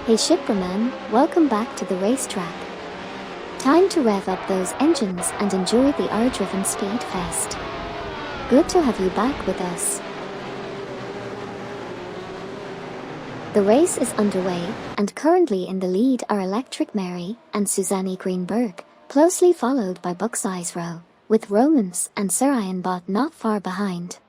Hey shipperman, welcome back to the racetrack. Time to rev up those engines and enjoy the hour-driven speed fest. Good to have you back with us. The race is underway, and currently in the lead are Electric Mary and Susanne Greenberg, closely followed by Buck's Eyes Row, with Romans and Sir Ian Bott not far behind.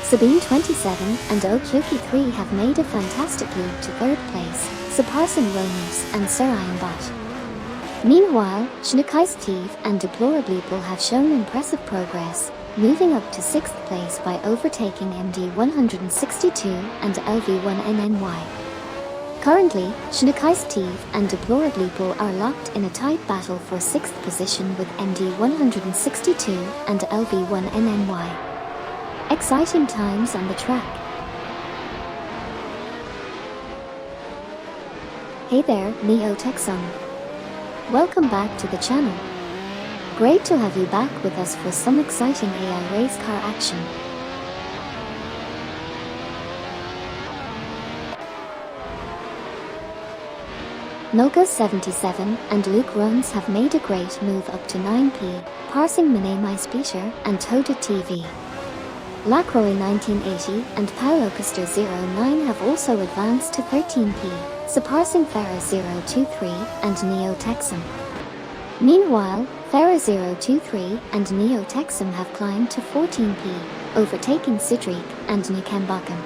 Sabine 27 and Okyoki 3 have made a fantastic leap to third place, surpassing Romans and Sir Ian Bott. Meanwhile, Shinkai Steve and Deplorableeple have shown impressive progress, moving up to 6th place by overtaking MD 162 and LV1NNY. Currently, Shinkai Steve and Deplorableeple are locked in a tight battle for 6th position with MD 162 and LV1NNY. Exciting times on the track. Hey there, Neo Texon. Welcome back to the channel. Great to have you back with us for some exciting AI race car action. Noga 77 and Luke Runs have made a great move up to 9p, passing Minami Speaker and Toda TV. Lacroix 1980 and Paolo Custer 09 have also advanced to 13p, surpassing Farah 023 and Neo Texum. Meanwhile, Farah 023 and Neo Texum have climbed to 14p, overtaking Sidriq and Nikembakum.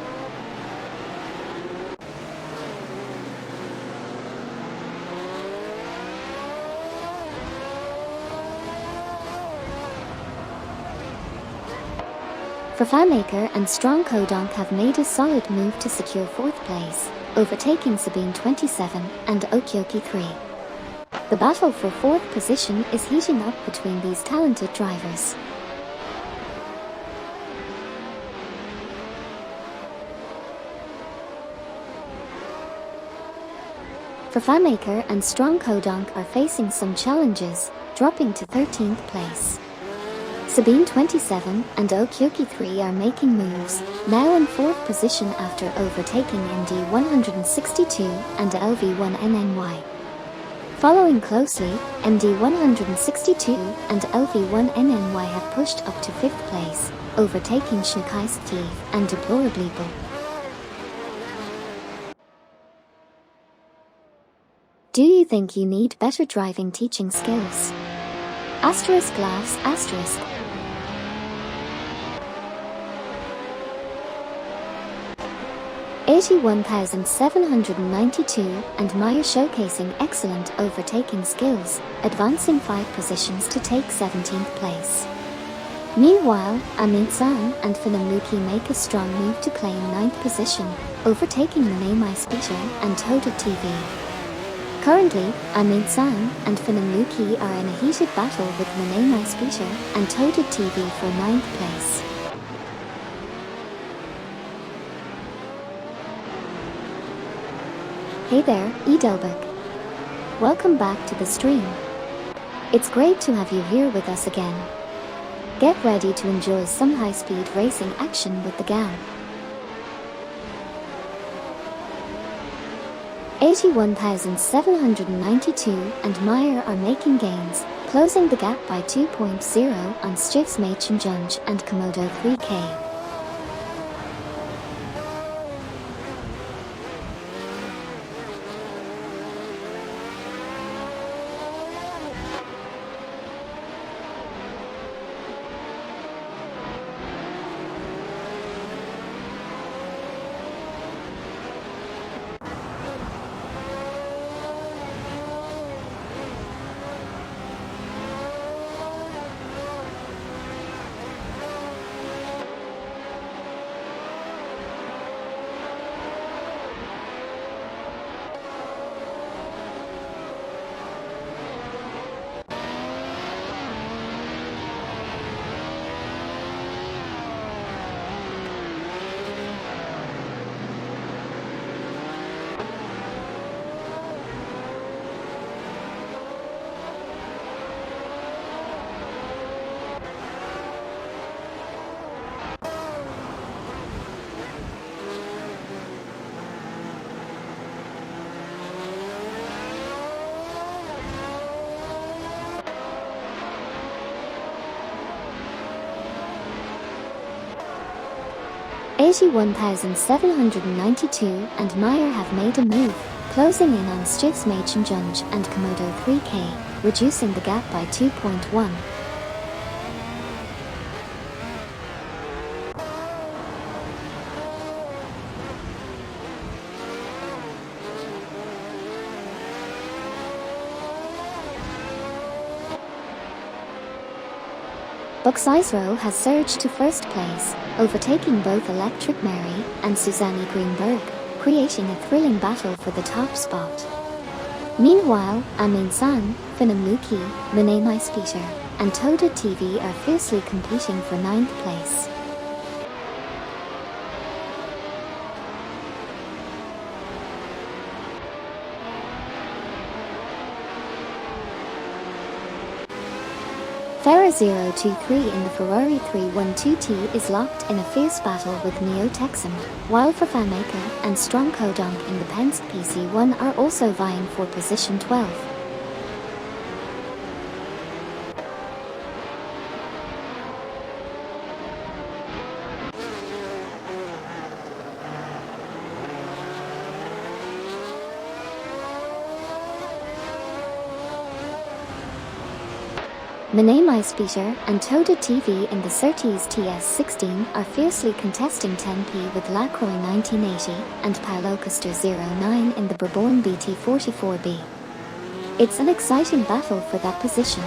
Fafamaker and Strong Kodonk have made a solid move to secure 4th place, overtaking Sabine 27 and Okyoki 3. The battle for 4th position is heating up between these talented drivers. Fafamaker and Strong Kodonk are facing some challenges, dropping to 13th place. Sabine 27 and Okyoki 3 are making moves, now in 4th position after overtaking MD 162 and LV1NNY. Following closely, MD 162 and LV1NNY have pushed up to 5th place, overtaking Shinkai Steve and Deplorableeple. Do you think you need better driving teaching skills? Asterisk laughs asterisk. $81,792 and Maya showcasing excellent overtaking skills, advancing 5 positions to take 17th place. Meanwhile, Amit-san and Funamuki make a strong move to claim 9th position, overtaking Minami Speaker and Toda TV. Currently, Amit-san and Funamuki are in a heated battle with Minami Speaker and Toda TV for 9th place. Hey there, Edelberg. Welcome back to the stream. It's great to have you here with us again. Get ready to enjoy some high-speed racing action with the gang. 81,792 and Meyer are making gains, closing the gap by 2.0 on Stiffs Machenjunge and Komodo 3K. Beige 1792 and Meyer have made a move, closing in on Stiefsmädchenjunge and Komodo 3K, reducing the gap by 2.1. Boxeisro has surged to first place, overtaking both Electric Mary and Susanne Greenberg, creating a thrilling battle for the top spot. Meanwhile, Amin San, Finam Luki, Mene Maispeter, and Toda TV are fiercely competing for 9th place. Ferrer 023 in the Ferrari 312T is locked in a fierce battle with Neo Texan, while Vervanmaker and Strong Kodonk in the Penske PC1 are also vying for position 12. Mene Maispeter and Toda TV in the Surtees TS16 are fiercely contesting 10P with Lacroix 1980 and Paulocaster 09 in the Bourbon BT44B. It's an exciting battle for that position.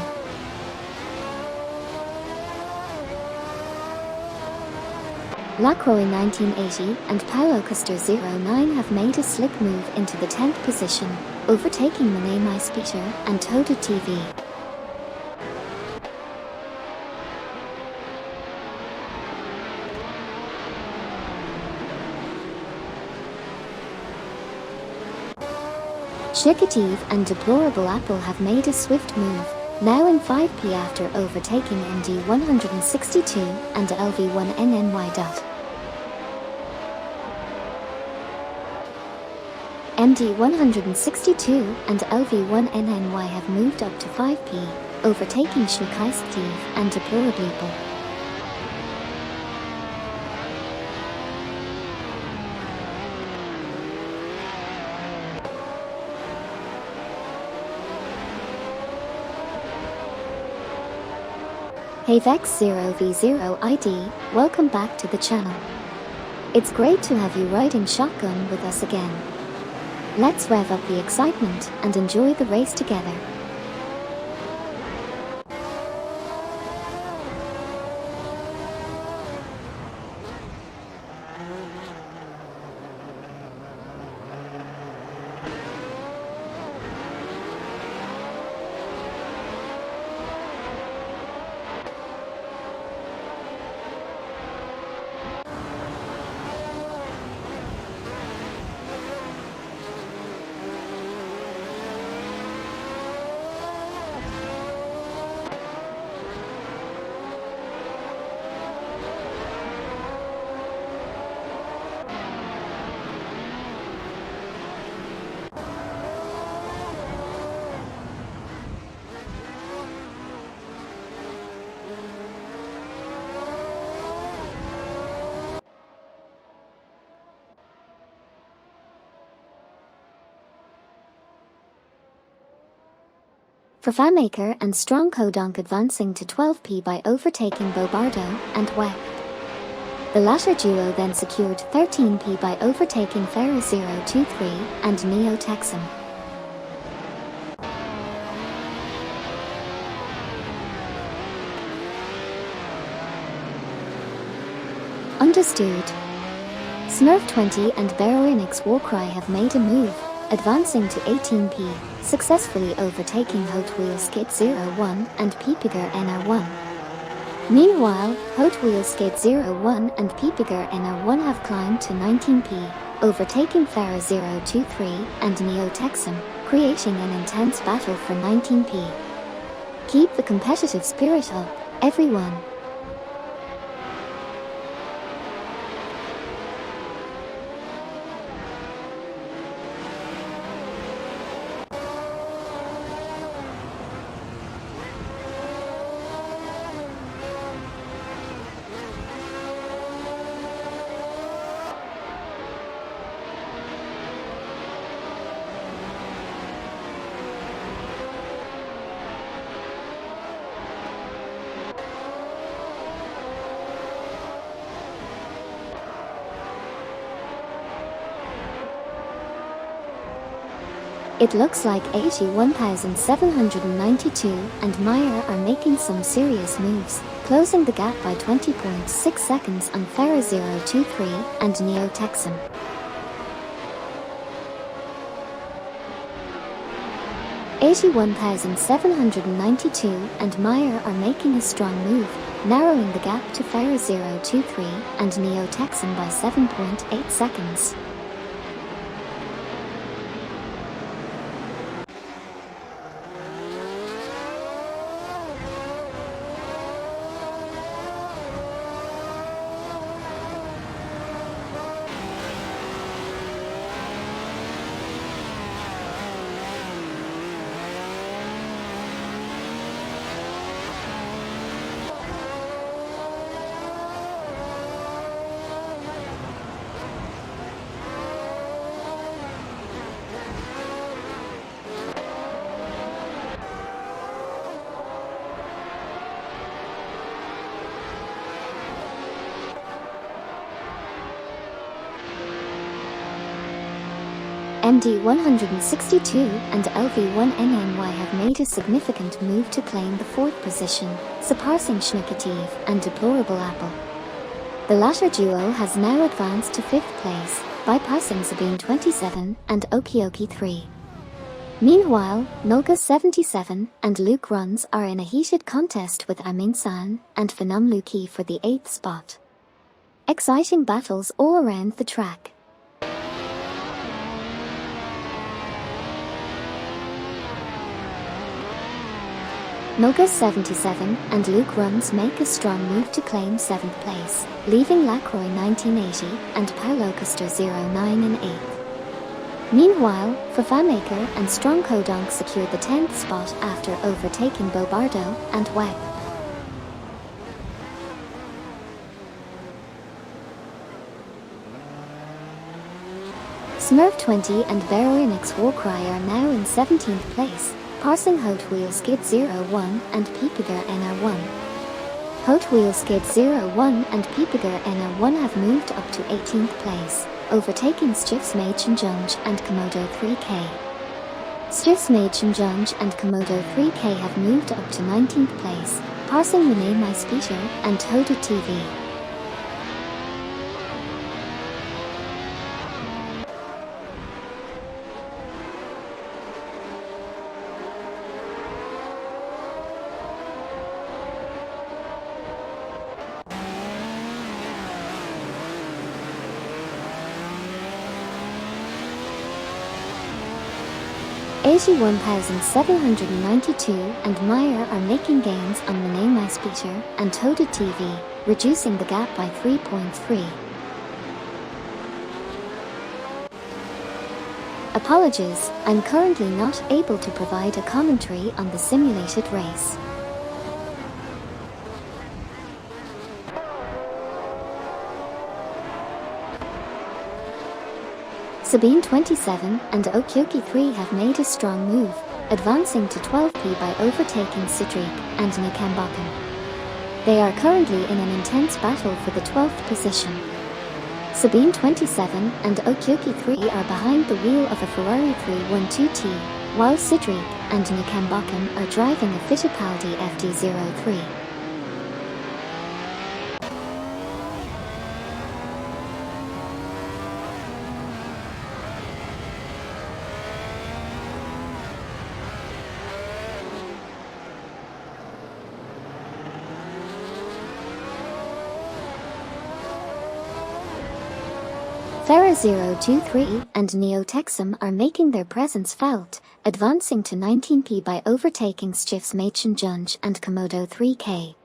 Lacroix 1980 and Paulocaster 09 have made a slick move into the 10th position, overtaking Mene Maispeter and Toda TV. Chikative and Deplorable Apple have made a swift move, now in 5P after overtaking MD162 and LV1NNY. MD162 and LV1NNY have moved up to 5P, overtaking Chikative and Deplorable Apple. Hey Vex0V0ID, welcome back to the channel. It's great to have you riding shotgun with us again. Let's rev up the excitement and enjoy the race together. Vervanmaker and Strong Kodonk advancing to 12P by overtaking Bobardo and Weck. The latter duo then secured 13P by overtaking Ferrer 023 and Neo Texan. Understood. Smurf 20 and Baroinix Warcry have made a move, advancing to 18P, successfully overtaking Hot Wheels Skate 01 and Peepiger NR1. Meanwhile, Hot Wheels Skate 01 and Peepiger NR1 have climbed to 19P, overtaking Ferrer 023 and Neo Texan, creating an intense battle for 19P. Keep the competitive spirit up, everyone. It looks like 81,792 and Meyer are making some serious moves, closing the gap by 20.6 seconds on Ferra 023 and Neo Texan. (81,792 and Meyer are making a strong move, narrowing the gap to Ferra 023 and Neo Texan by 7.8 seconds. MD162 and LV1NNY have made a significant move to claim the fourth position, surpassing Schnickative and Deplorable Apple. The latter duo has now advanced to fifth place, bypassing Sabine 27 and Okioki 3. Meanwhile, Nolga 77 and Luke Runs are in a heated contest with Amin San and Phenom Luki for the 8th spot. Exciting battles all around the track. Nolga 77 and Luke Runs make a strong move to claim 7th place, leaving Lacroix 1980 and Paulo Custer 09 in 8th. Meanwhile, Fafamaker and Strong Kodonk secure the 10th spot after overtaking Bobardo and Web. Smurf 20 and Baroinix Warcry are now in 17th place, passing Hot Wheel Skid 01 and Peepiger NR1. Hot Wheel Skid 01 and Peepiger NR1 have moved up to 18th place, overtaking Stiffs Machenjunge and Komodo 3K. Stiffs Machenjunge and Komodo 3K have moved up to 19th place, passing Renee MySpeeder and Toda TV. (81,792 and Meyer are making gains on Renee MySpeeder and Toda TV, reducing the gap by 3.3. Apologies, I'm currently not able to provide a commentary on the simulated race. Sabine 27 and Okioki 3 have made a strong move, advancing to 12p by overtaking Sidrik and Nikambakan. They are currently in an intense battle for the 12th position. Sabine 27 and Okioki 3 are behind the wheel of a Ferrari 312T, while Sidrik and Nikambakan are driving a Fittipaldi FD03. Ferra 023 and Neo Texan are making their presence felt, advancing to 19p by overtaking Stiffs Machenjunge and Komodo 3K.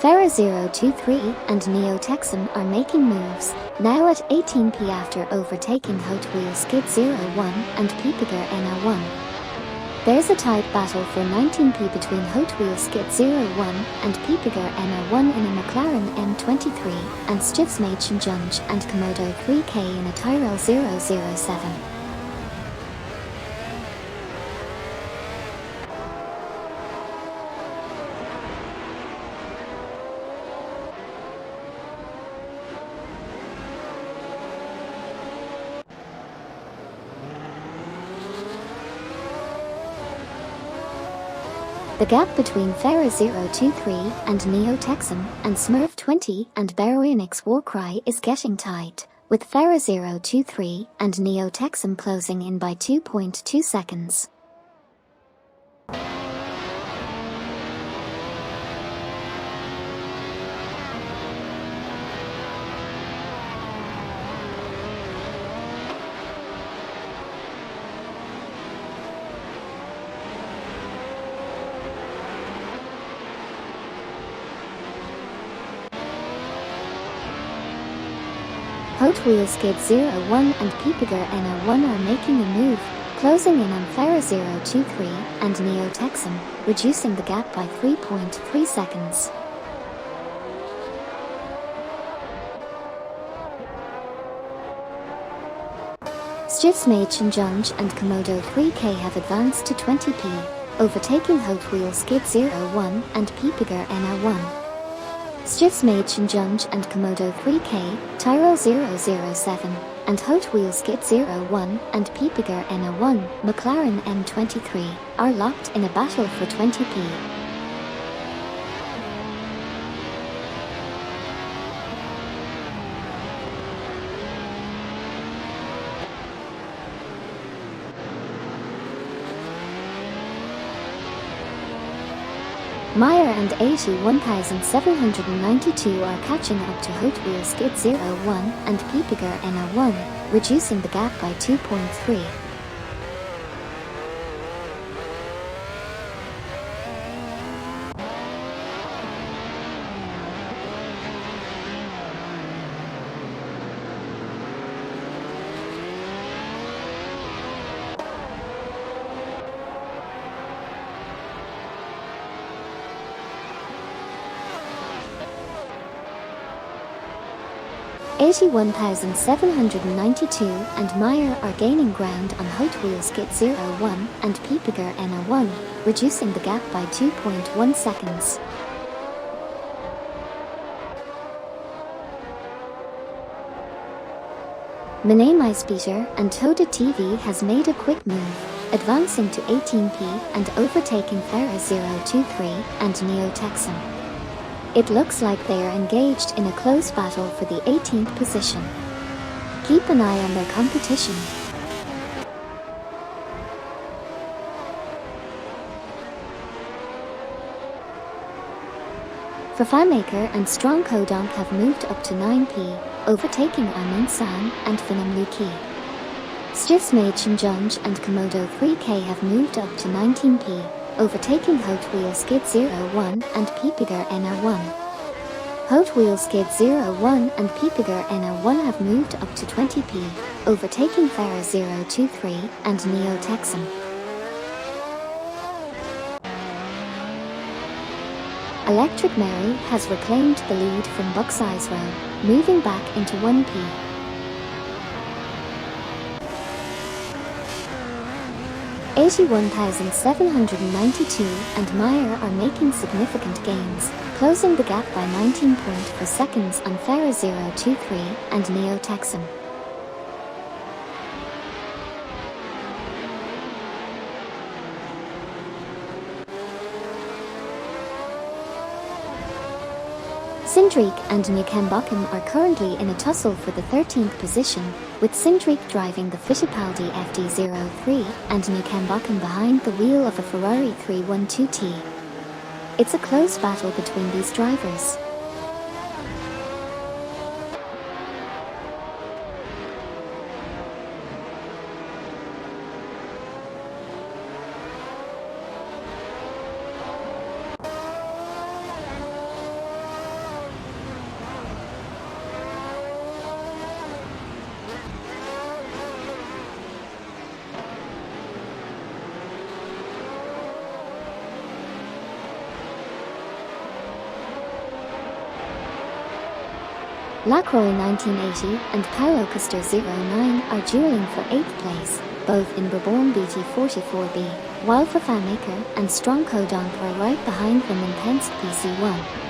Ferra023 and Neo Texan are making moves, now at 18p after overtaking Hot Wheels Skid 01 and Peepiger NR1. There's a tight battle for 19p between Hot Wheels Skid 01 and Peepiger NR1 in a McLaren M23 and Stiefsmädchen Junge and Komodo 3K in a Tyrrell 007. The gap between Ferra023 and Neo Texan and Smurf20 and Baroinix Warcry is getting tight, with Ferra023 and Neo Texan closing in by 2.2 seconds. Hot Wheels Skid 01 and Peepiger NR1 are making a move, closing in on Ferra023 and Neo Texan, reducing the gap by 3.3 seconds. Stiefsmädchen Junge and Komodo 3K have advanced to 20p, overtaking Hot Wheels Skid 01 and Peepiger NR1. Stiefsmädchen Junge and Komodo 3K, Tyrrell 007, and Hot Wheels Skid 01 and Peepiger NR1, McLaren M23, are locked in a battle for 20p. Meyer and 81792 are catching up to Hot Wheels Skid 01 and Peepiger NR1, reducing the gap by 2.3. (81,792) and Meyer are gaining ground on Hot Wheels Skid 01 and Peepiger NR1, reducing the gap by 2.1 seconds. Minemaispeter and Toda TV has made a quick move, advancing to 18p and overtaking Ferra023 and Neo Texan. It looks like they are engaged in a close battle for the 18th position. Keep an eye on their competition. Fafamaker and Strong Kodonk have moved up to 9p, overtaking Armin San and Finam Luki. Stiefsmädchen Junge and Komodo 3K have moved up to 19p, overtaking Hot Wheels Skid 01 and Peepiger NR1. Hot Wheels Skid 01 and Peepiger NR1 have moved up to 20p, overtaking Ferra023 and Neo Texan. Electric Mary has reclaimed the lead from Bucks Eyes Row, moving back into 1p. (81,792) and Meyer are making significant gains, closing the gap by 19.4 seconds on Ferra023 and Neo Texan. Sindrik and Newcambocken are currently in a tussle for the 13th position, with Sindrik driving the Fittipaldi FD03 and Newcambocken behind the wheel of a Ferrari 312T. It's a close battle between these drivers. Lacroix 1980 and Paolo Custer 09 are dueling for 8th place, both in Brabham BT44B, while Fafamaker and Strong Codonk are right behind them in Penske PC1.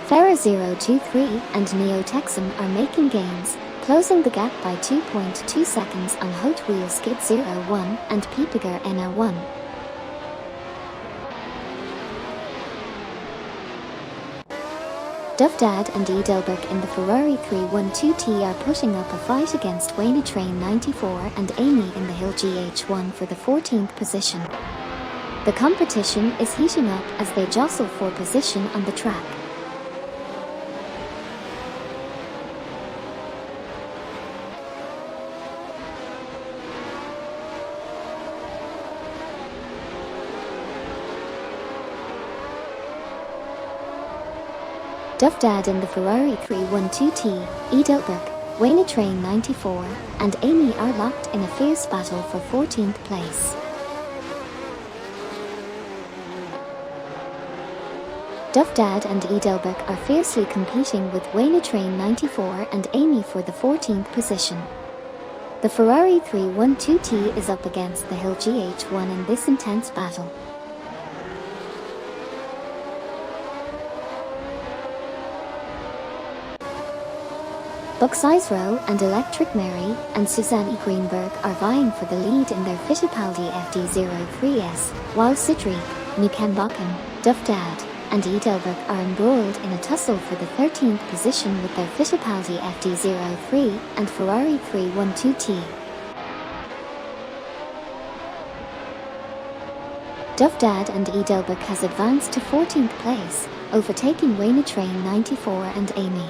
Ferrer 023 and Neo Texan are making gains, closing the gap by 2.2 seconds on Hot Wheel Skid 01 and Piepiger NR1. Dovdad and Edelberg in the Ferrari 312T are putting up a fight against Wayne Train 94 and Amy in the Hill GH1 for the 14th position. The competition is heating up as they jostle for position on the track. Dovdad in the Ferrari 312T, Edelberg, Wayne Train 94, and Amy are locked in a fierce battle for 14th place. Dovdad and Edelberg are fiercely competing with Wayne Train 94 and Amy for the 14th position. The Ferrari 312T is up against the Hill GH1 in this intense battle. Buxisro and Electric Mary and Susanne Greenberg are vying for the lead in their Fittipaldi FD03S, while Sidric, Nukenbakken, Dovdad, and Edelberg are embroiled in a tussle for the 13th position with their Fittipaldi FD03 and Ferrari 312T. Dovdad and Edelberg has advanced to 14th place, overtaking Wayne Train 94 and Amy.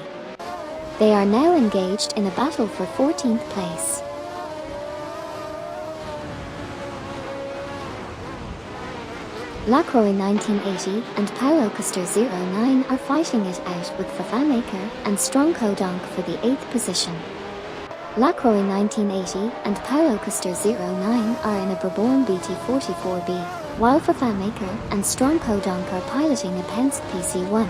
They are now engaged in a battle for 14th place. Lacroix 1980 and Paolo Custer 09 are fighting it out with Fafamaker and Strong Codonk for the 8th position. Lacroix 1980 and Paolo Custer 09 are in a Brabham BT44B, while Fafamaker and Strong Codonk are piloting a Penske PC1.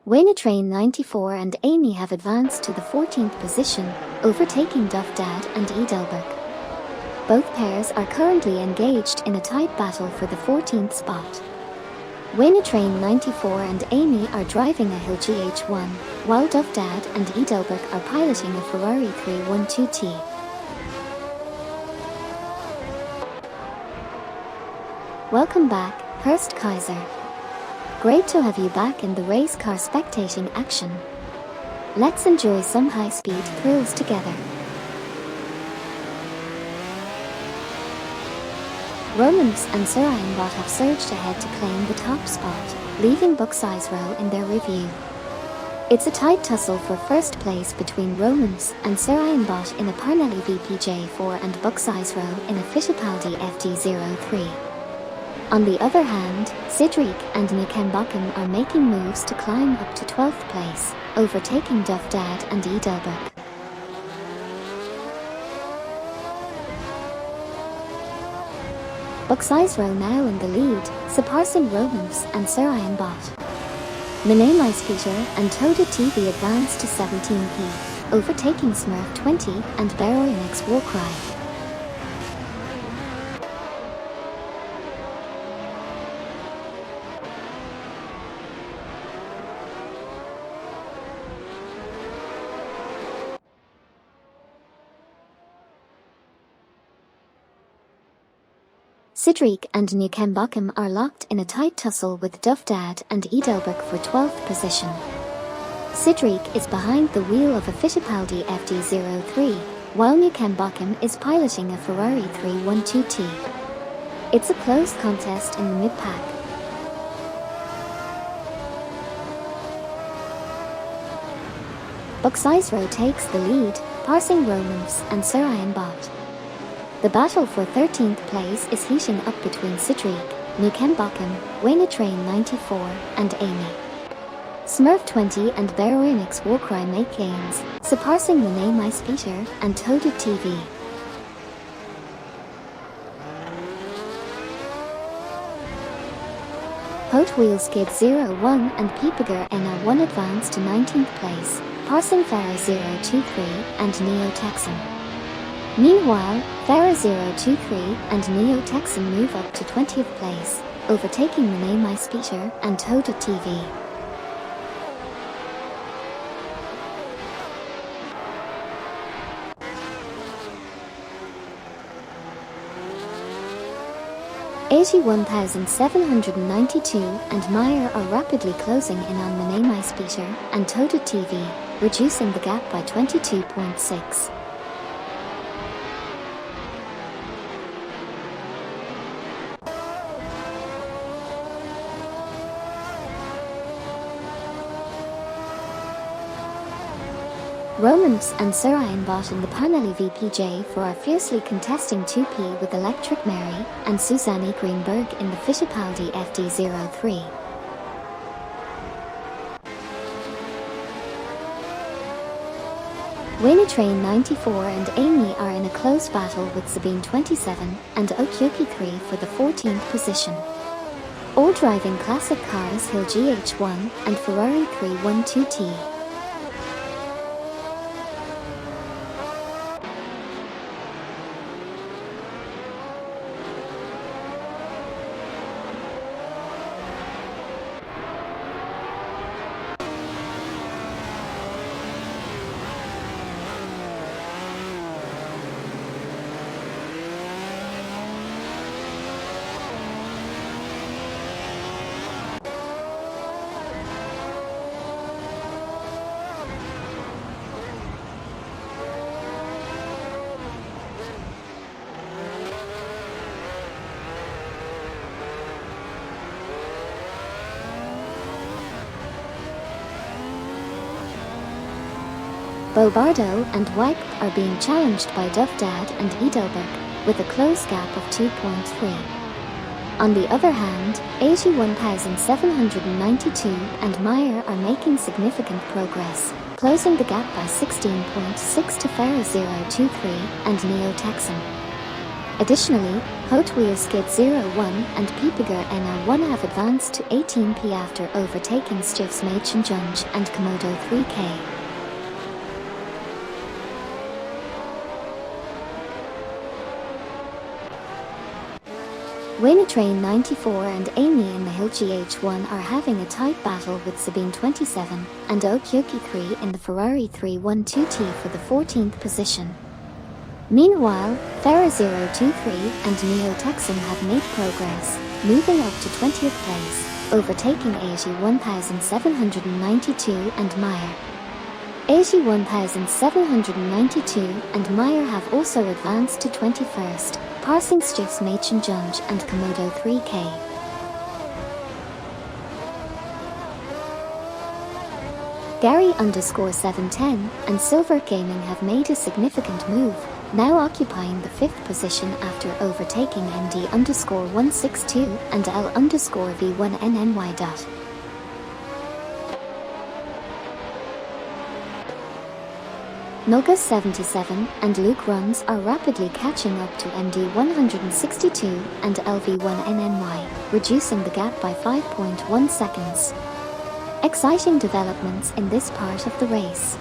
Wayne Train 94 and Amy have advanced to the 14th position, overtaking Dovdad and Edelberg. Both pairs are currently engaged in a tight battle for the 14th spot. Wayne Train 94 and Amy are driving a Hill GH1, while Dovdad and Edelberg are piloting a Ferrari 312T. Welcome back, Horst Kaiser. Great to have you back in the race car spectating action. Let's enjoy some high-speed thrills together. Romans and Sir Ironbot have surged ahead to claim the top spot, leaving Buxisro in their review. It's a tight tussle for first place between Romans and Sir Ironbot in a Parnelli VPJ4 and Buxisro in a Fittipaldi FD03. On the other hand, Sidric and Nukenbakken are making moves to climb up to 12th place, overtaking Dovdad and Edelberg. Buxisro now in the lead, surpassing Romans and Sir Ironbot. Minamice Peter and Toda TV advance to 17p, overtaking Smurf 20 and Baroyanix Warcry. Sidric and Newkembochum are locked in a tight tussle with Duffdad and Edelbrook for 12th position. Sidric is behind the wheel of a Fittipaldi FD03, while Newkembochum is piloting a Ferrari 312T. It's a close contest in the mid-pack. Buxisro takes the lead, passing Romans and Sir Ironbot. The battle for 13th place is heating up between Sidric, Newkembochum, Waynetrain 94 and Amy. Smurf 20 and Beroenix Warcry make gains, surpassing Renee Peter and Toaded TV. Hot Wheels Kid 01 and Peepiger NR1 advance to 19th place, passing Farah 023 and Neo Texan. Meanwhile, Farah 023 and Neo Texan move up to 20th place, overtaking Renee Peter and Toaded TV. $81,792 and Meyer are rapidly closing in on Renee Peter and Toaded TV, reducing the gap by 22.6. Romans and Sir Ironbot in the Panelli VPJ4 are fiercely contesting 2P with Electric Mary and Susanne Greenberg in the Fittipaldi FD03. Waynetrain 94 and Amy are in a close battle with Sabine 27 and Okyoki 3 for the 14th position. All driving classic cars Hill GH1 and Ferrari 312T. Bobardo and Wyke are being challenged by Duffdad and Edelbrook, with a close gap of 2.3. On the other hand, 81,792 and Meyer are making significant progress, closing the gap by 16.6 to Farah 023 and Neo Texan. Additionally, Hot Wheels Skid 01 and Peepiger NR1 have advanced to 18p after overtaking Stiffs Machen Junge and Komodo 3K. Waynetrain 94 and Amy in the Hill GH1 are having a tight battle with Sabine 27 and Okyoki 3 in the Ferrari 312T for the 14th position. Meanwhile, Farah 023 and Neo Texan have made progress, moving up to 20th place, overtaking 81,792 and Meyer. 81,792 and Meyer have also advanced to 21st, passing Stiffs Machen Junge and Komodo 3K. Gary_710 and Silver Gaming have made a significant move, now occupying the 5th position after overtaking MD_162 and L_V1NNY. Noga77 and Luke Runs are rapidly catching up to MD162 and LV1NNY, reducing the gap by 5.1 seconds. Exciting developments in this part of the race.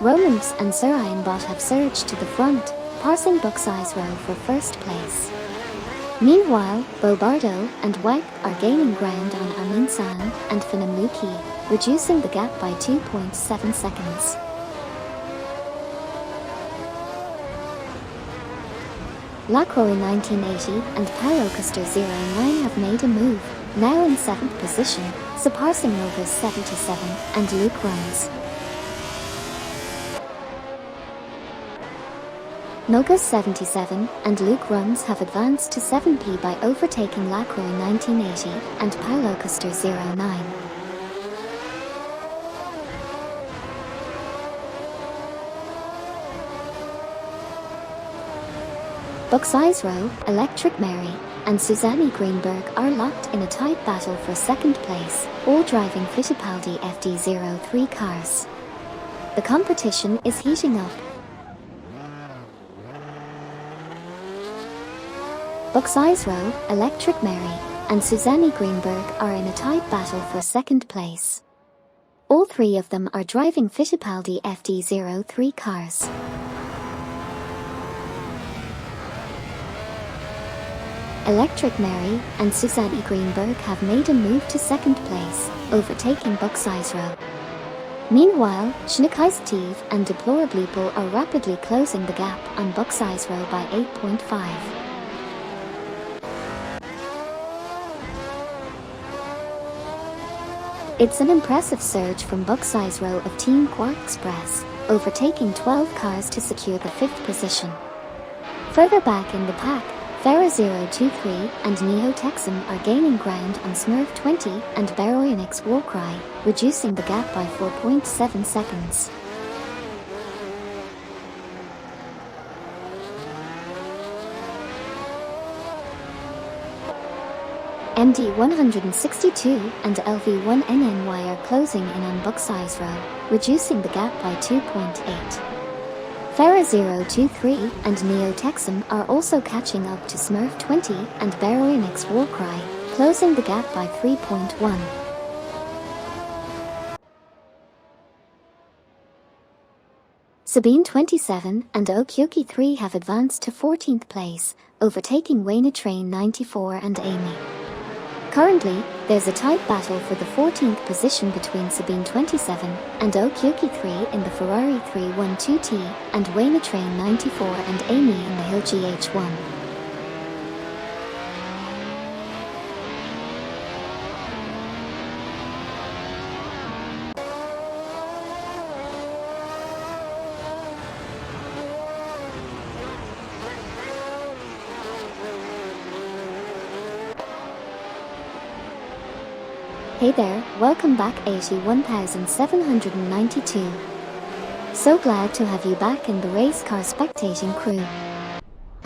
Romance and Sir Ironbot have surged to the front, passing Buck's-Eyes Row for first place. Meanwhile, Bobardo and Wipe are gaining ground on Amin-san and Finamuki, reducing the gap by 2.7 seconds. Lacroix 1980 and Pyrocaster 09 have made a move, now in 7th position, surpassing Nova's 77 and Luke Runs. Noga's 77 and Luke Runs have advanced to 7P by overtaking Lacroix 1980 and Pyrocaster 09. Buck's-Eyes Row, Electric Mary, and Susanne Greenberg are locked in a tight battle for second place, all driving Fittipaldi FD03 cars. The competition is heating up. Buck's-Eyes Row, Electric Mary, and Susanne Greenberg are in a tight battle for second place. All three of them are driving Fittipaldi FD03 cars. Electric Mary and Susanne Greenberg have made a move to second place, overtaking Buck's-Eyes Row. Meanwhile, Schneekei's Steve and Deplorably Bull are rapidly closing the gap on Buck's-Eyes Row by 8.5. It's an impressive surge from Buck's-Eyes Row of Team Quark Express, overtaking 12 cars to secure the 5th position. Further back in the pack, Farah 023 and Neo Texum are gaining ground on Smurf 20 and Baroyanix Warcry, reducing the gap by 4.7 seconds. MD162 and LV1NNY are closing in on Buck's-Eyes Row, reducing the gap by 2.8. Farah 023 and Neo Texum are also catching up to Smurf 20 and Baroyanix Warcry, closing the gap by 3.1. Sabine 27 and Okyoki 3 have advanced to 14th place, overtaking Wayne Train 94 and Amy. Currently, there's a tight battle for the 14th position between Sabine 27 and Okyoki 3 in the Ferrari 312T and Wayne Train 94 and Amy in the Hill GH1. Hey there, welcome back 81,792. So glad to have you back in the race car spectating crew.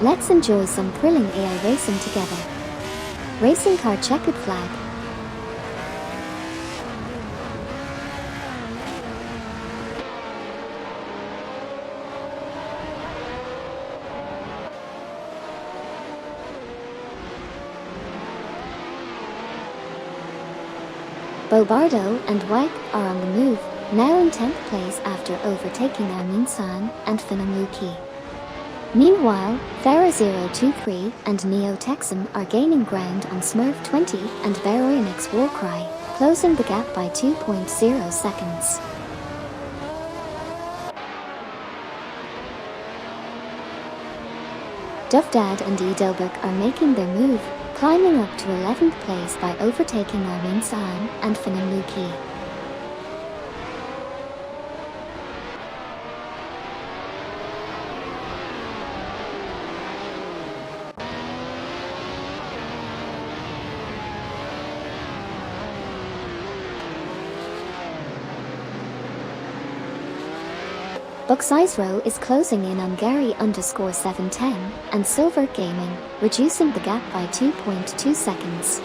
Let's enjoy some thrilling AI racing together. Racing car checkered flag. Bobardo and White are on the move, now in 10th place after overtaking Amin-san and Finamuki. Meanwhile, Farah 023 and Neo Texum are gaining ground on Smurf 20 and Baroyanix Warcry, closing the gap by 2.0 seconds. Duffdad and Edelberg are making their move, climbing up to 11th place by overtaking Amin-san and Finamuki. Buck's-Eyes Row is closing in on Gary_710 and Silver Gaming, reducing the gap by 2.2 seconds.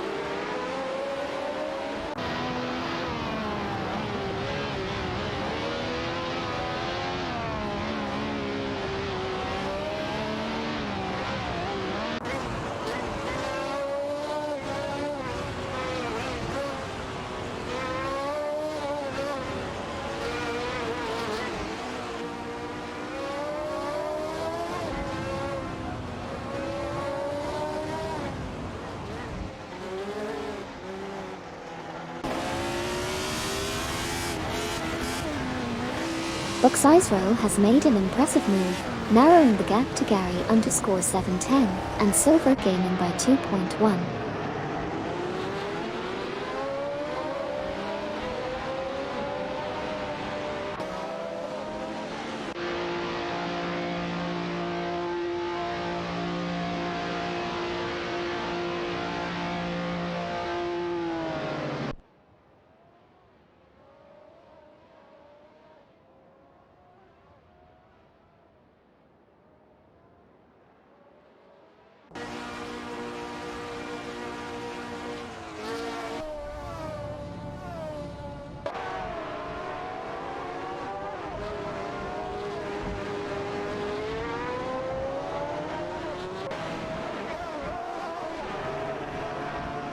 Bucksizero has made an impressive move, narrowing the gap to Gary_710 and Silver Gaming by 2.1.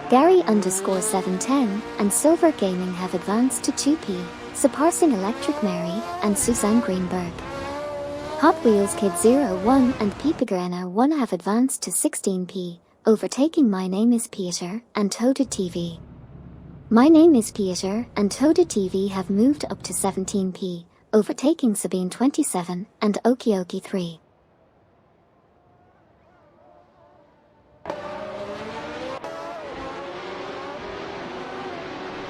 Gary_710 and Silver Gaming have advanced to 2P, surpassing Electric Mary and Suzanne Greenberg. Hot Wheels Kid 01 and Peepagrena 1 have advanced to 16P, overtaking My Name is Peter and Toda TV. My Name is Peter and Toda TV have moved up to 17P, overtaking Sabine 27 and Okioki 3.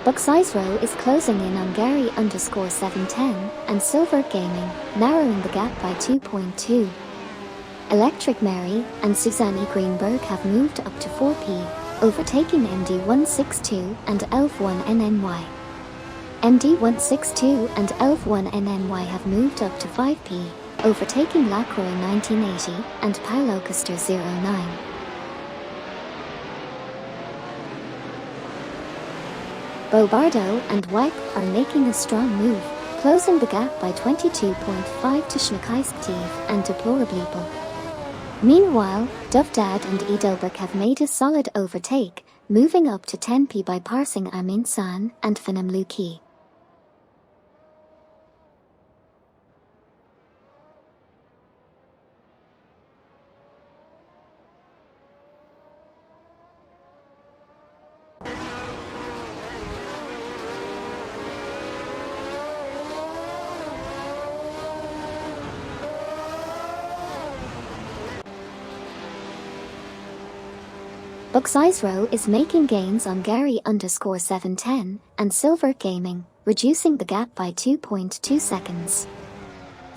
Bucksizero is closing in on Gary_710 and Silver Gaming, narrowing the gap by 2.2. Electric Mary and Suzanne Greenberg have moved up to 4P, overtaking MD162 and Elf1NNY. MD162 and Elf1NNY have moved up to 5P, overtaking Lacroix 1980 and Paolo Custer 09. Bobardo and Wipe are making a strong move, closing the gap by 22.5 to Schneekeistev and Deplorableeple. Meanwhile, Dovdad and Edelberg have made a solid overtake, moving up to 10P by passing Amin San and Phinem Luki. Bucksizero is making gains on Gary_710 and Silver Gaming, reducing the gap by 2.2 seconds.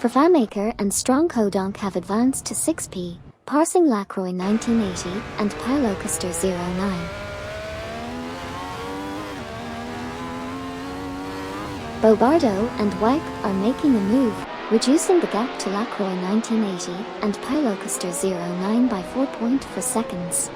Fafamaker and Strong Kodonk have advanced to 6P, passing Lacroix 1980 and Paolo Custer 09. Bobardo and Wipe are making a move, reducing the gap to Lacroix 1980 and Paolo Custer 09 by 4.4 seconds.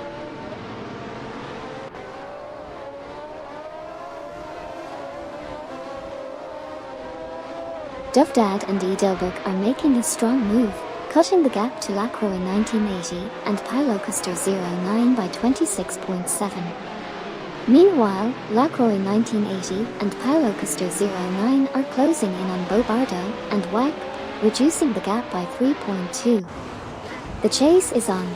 Dovdad and Edelberg are making a strong move, cutting the gap to Lacroix 1980 and Paolo Custer 09 by 26.7. Meanwhile, Lacroix 1980 and Paolo Custer 09 are closing in on Bobardo and Wipe, reducing the gap by 3.2. The chase is on.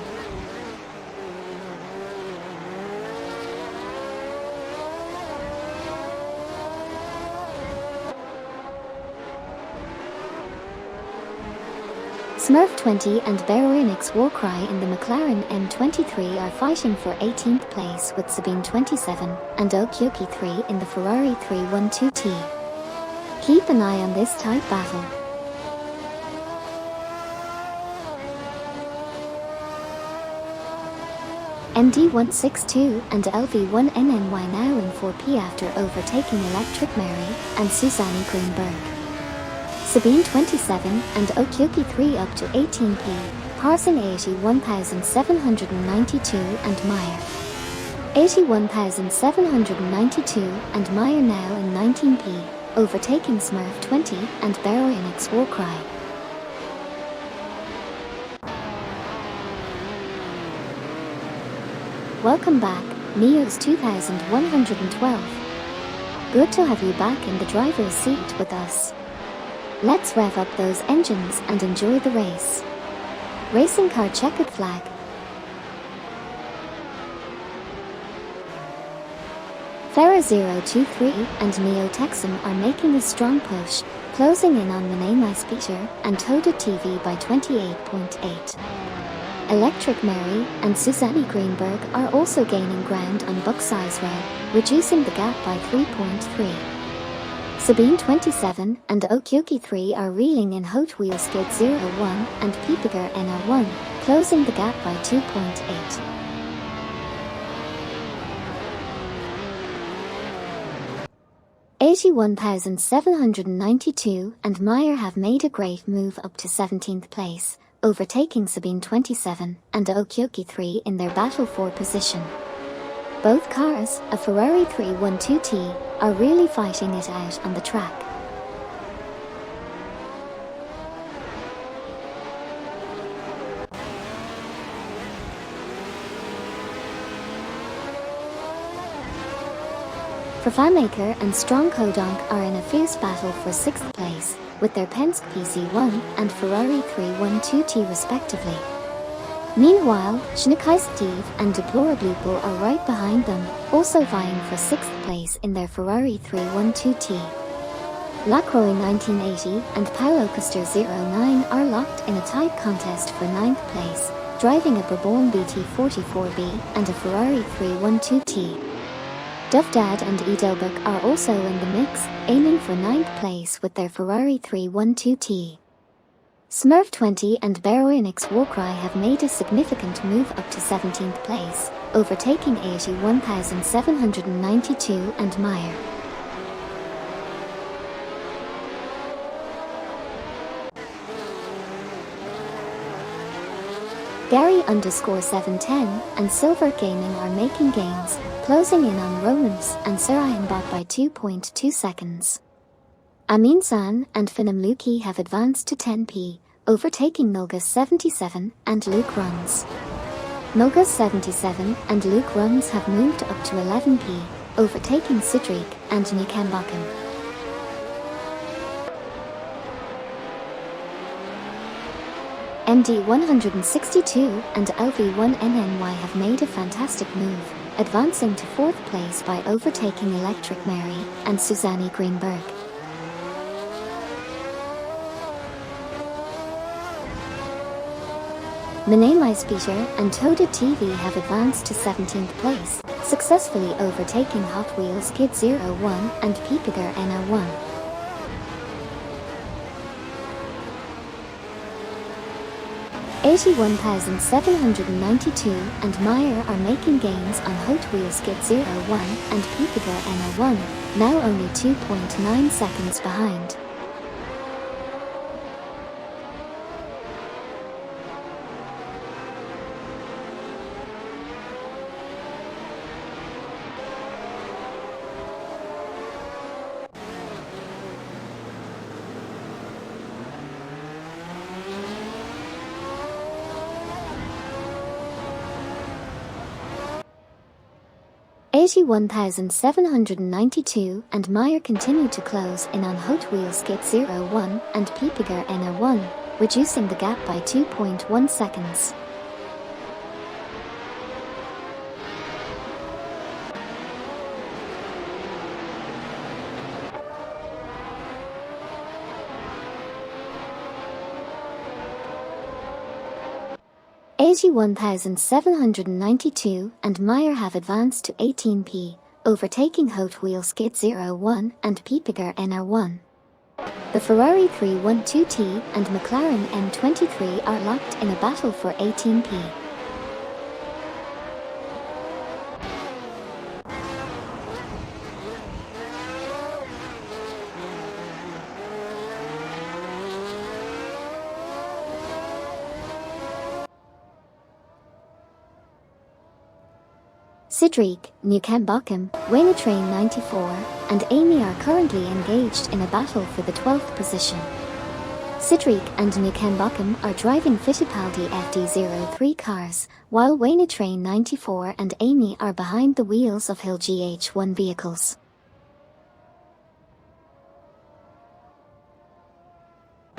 Smurf 20 and Beroinix Warcry in the McLaren M23 are fighting for 18th place with Sabine 27 and Okioki 3 in the Ferrari 312T. Keep an eye on this tight battle. MD162 and LV1NNY now in 4P after overtaking Electric Mary and Suzanne Greenberg. Sabine 27 and Okioki 3 up to 18P, passing 81,792 and Meyer. 81,792 and Meyer now in 19P, overtaking Smurf 20 and Beroinix Warcry. Welcome back, Neos 2112. Good to have you back in the driver's seat with us. Let's rev up those engines and enjoy the race. Racing car checkered flag. Ferra 023 and Neo Texan are making a strong push, closing in on Peter and Toda TV by 28.8. Electric Mary and Susanne Greenberg are also gaining ground on Bucksey's Red, reducing the gap by 3.3. Sabine 27 and Okyoki 3 are reeling in Hot Wheels Skid 01 and Piepiger NR1, closing the gap by 2.8. $81,792 and Meyer have made a great move up to 17th place, overtaking Sabine 27 and Okyoki 3 in their battle for position. Both cars, a Ferrari 312T, are really fighting it out on the track. Vervanmaker and Strong Kodonk are in a fierce battle for 6th place, with their Penske PC1 and Ferrari 312T respectively. Meanwhile, Schneekei's Steve and Deplorabluple are right behind them, also vying for 6th place in their Ferrari 312T. Lacroix 1980 and Paolo Custer 09 are locked in a tight contest for 9th place, driving a Brabham BT44B and a Ferrari 312T. Dovdad and Edelbuk are also in the mix, aiming for 9th place with their Ferrari 312T. Smurf 20 and Baroinix Warcry have made a significant move up to 17th place, overtaking 81,792 and Meyer. Gary_710 and Silver Gaming are making gains, closing in on Romans and Sarayanbot by 2.2 seconds. Amin San and Finam Luki have advanced to 10p, overtaking Nulgus77 and Luke Runs. Nulgus77 and Luke Runs have moved up to 11p, overtaking Sidrik and Nikambakken. MD162 and LV1NNY have made a fantastic move, advancing to 4th place by overtaking Electric Mary and Susanne Greenberg. Peter and Toda TV have advanced to 17th place, successfully overtaking Hot Wheels Kid 01 and Piepiger NR1. $81,792 and Meyer are making gains on Hot Wheels Kid 01 and Piepiger NR1, now only 2.9 seconds behind. $81,792 and Meyer continue to close in on Hot Wheels Kit 01 and Piepiger NR1, reducing the gap by 2.1 seconds. $81,792 and Meyer have advanced to 18p, overtaking Hot Wheels Kit 01 and Piepiger NR1. The Ferrari 312T and McLaren M23 are locked in a battle for 18p. Sidrik, Newcambochum, Waynetrain 94, and Amy are currently engaged in a battle for the 12th position. Sidrik and Newcambochum are driving Fittipaldi FD03 cars, while Waynetrain 94 and Amy are behind the wheels of Hill GH1 vehicles.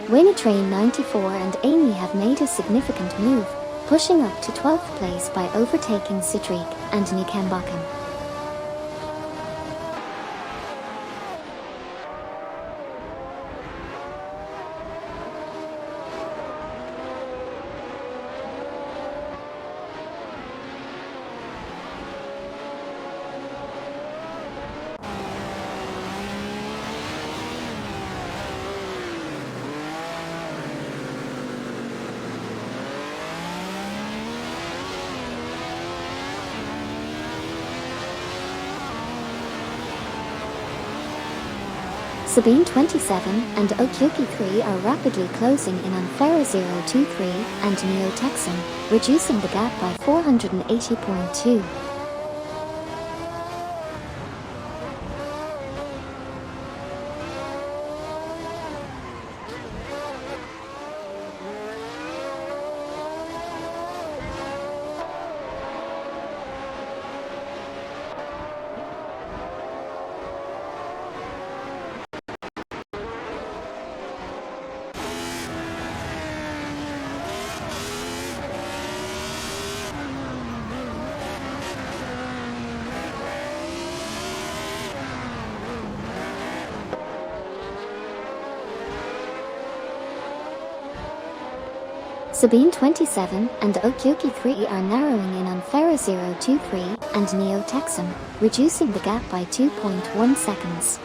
Waynetrain 94 and Amy have made a significant move, pushing up to 12th place by overtaking Sidrik and Newcambochum. Sabine 27 and Okyoki 3 are rapidly closing in on Ferra 023 and Neo Texan, reducing the gap by 480.2. Sabine 27 and Okyoki 3 are narrowing in on Ferra 023 and Neo Texan, reducing the gap by 2.1 seconds.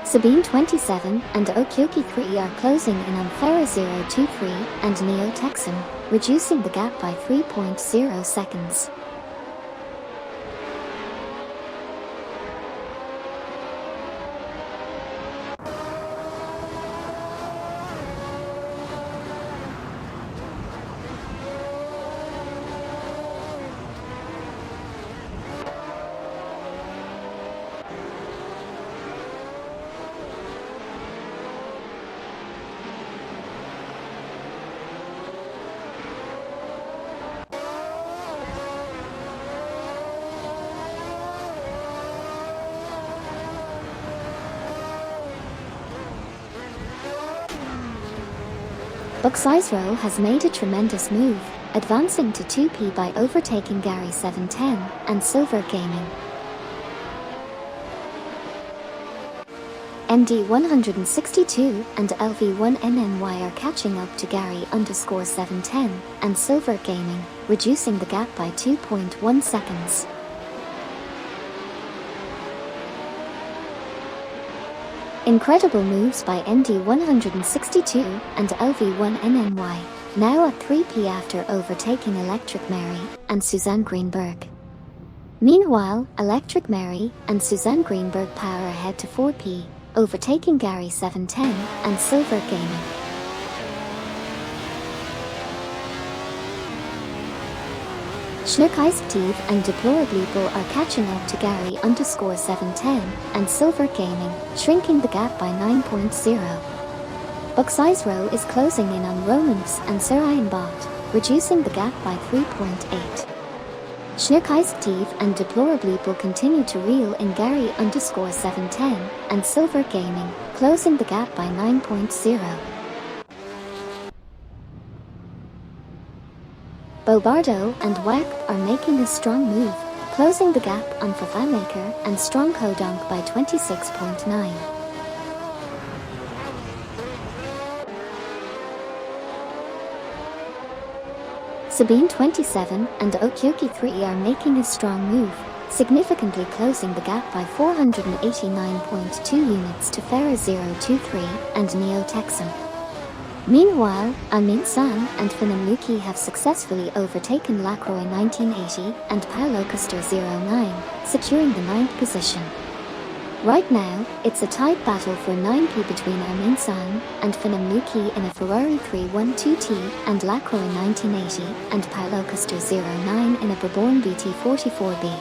Sabine 27 and Okyoki 3 are closing in on Ferra 023 and Neo Texan, reducing the gap by 3.0 seconds. Buxizero has made a tremendous move, advancing to 2P by overtaking Gary 710 and Silver Gaming. MD162 and LV1NNY are catching up to Gary_710 and Silver Gaming, reducing the gap by 2.1 seconds. Incredible moves by MD162 and LV1NNY, now at 3P after overtaking Electric Mary and Suzanne Greenberg. Meanwhile, Electric Mary and Suzanne Greenberg power ahead to 4P, overtaking Gary 710 and Silver Gaming. Schnurkeistiv and Deplorableeple are catching up to Gary_710 and Silver Gaming, shrinking the gap by 9.0. Buxizero is closing in on Romans and Sir Ironbot, reducing the gap by 3.8. Schnurkeistiv and Deplorableeple continue to reel in Gary_710 and Silver Gaming, closing the gap by 9.0. Bobardo and Wag are making a strong move, closing the gap on Fafamaker and Strong Kodonk by 26.9. Sabine 27 and Okyoki 3 are making a strong move, significantly closing the gap by 489.2 units to Ferra 023 and Neo Texan. Meanwhile, Amin-san and Finamuki have successfully overtaken Lacroix 1980 and Paolo Custer 09, securing the 9th position. Right now, it's a tight battle for 9P between Amin-san and Finamuki in a Ferrari 312T and Lacroix 1980 and Paolo Custer 09 in a Brabhorn BT44B.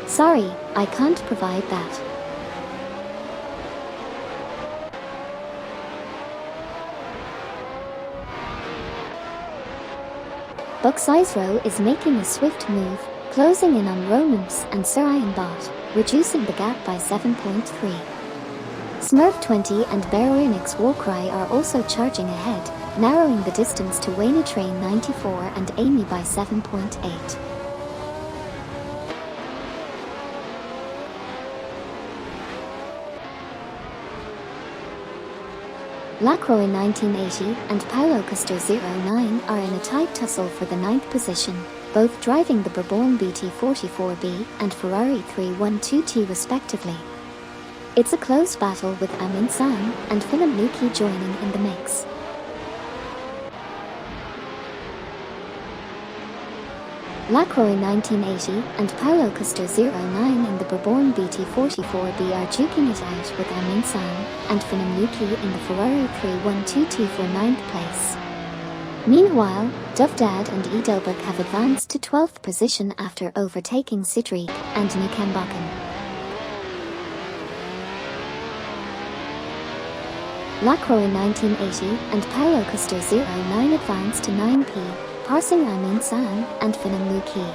Sorry, I can't provide that. Buxizero is making a swift move, closing in on Romans and Sir Ironbot, reducing the gap by 7.3. Smurf 20 and Baronix Warcry are also charging ahead, narrowing the distance to Wayne Train 94 and Amy by 7.8. Lacroix 1980 and Paulo Custer 09 are in a tight tussle for the 9th position, both driving the Bourbon BT44B and Ferrari 312T respectively. It's a close battle with Amin San and Philip Luki joining in the mix. Lacroix 1980 and Paulo Custer 09 in the Bourbon BT44B are duking it out with Amin San and Philip Luki in the Ferrari 312T for 9th place. Meanwhile, Dovdad and Edelberg have advanced to 12th position after overtaking Cedric and Nikambakken. Lacroix 1980 and Paulo Custer 09 advanced to 9P, passing Amin San and Philip Luki.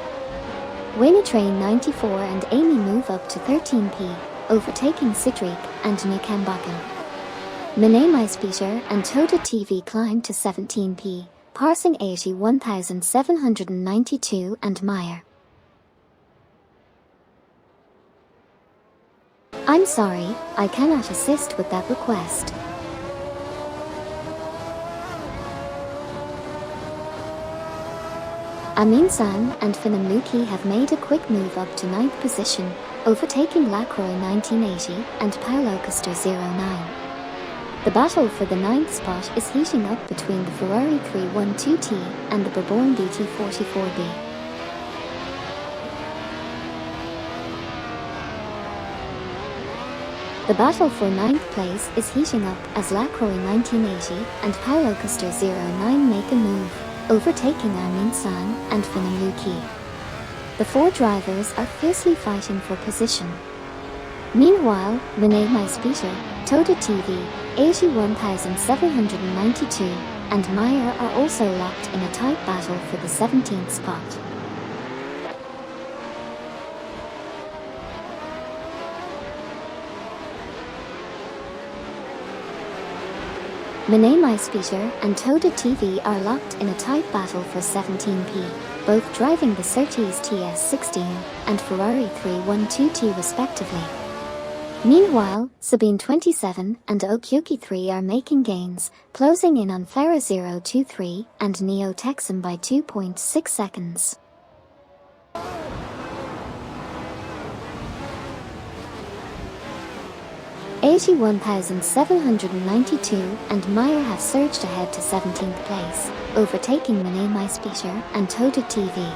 Wayne Train 94 and Amy move up to 13P, overtaking Cedric and Nikambakken. Mene Maispeter and Toda TV climb to 17P, passing 81,792 and Meyer. I'm sorry, I cannot assist with that request. Amin San and Philip Luki have made a quick move up to 9th position, overtaking Lacroix 1980 and Paulo Custer 09. The battle for the 9th spot is heating up between the Ferrari 312T and the Bourbon BT44B. The battle for 9th place is heating up as Lacroix 1980 and Paulo Custer 09 make a move, overtaking Amin San and Philip Luki. The four drivers are fiercely fighting for position. Meanwhile, Mene Maispeter, Toda TV, 81,792, and Meyer are also locked in a tight battle for the 17th spot. Mene Maispeter and Toda TV are locked in a tight battle for 17P, both driving the Surtees TS16 and Ferrari 312T respectively. Meanwhile, Sabine 27 and Okyoki 3 are making gains, closing in on Farah 023 and Neo Texan by 2.6 seconds. (81,792) and Meyer have surged ahead to 17th place, overtaking Mene Maispeter and Toda TV.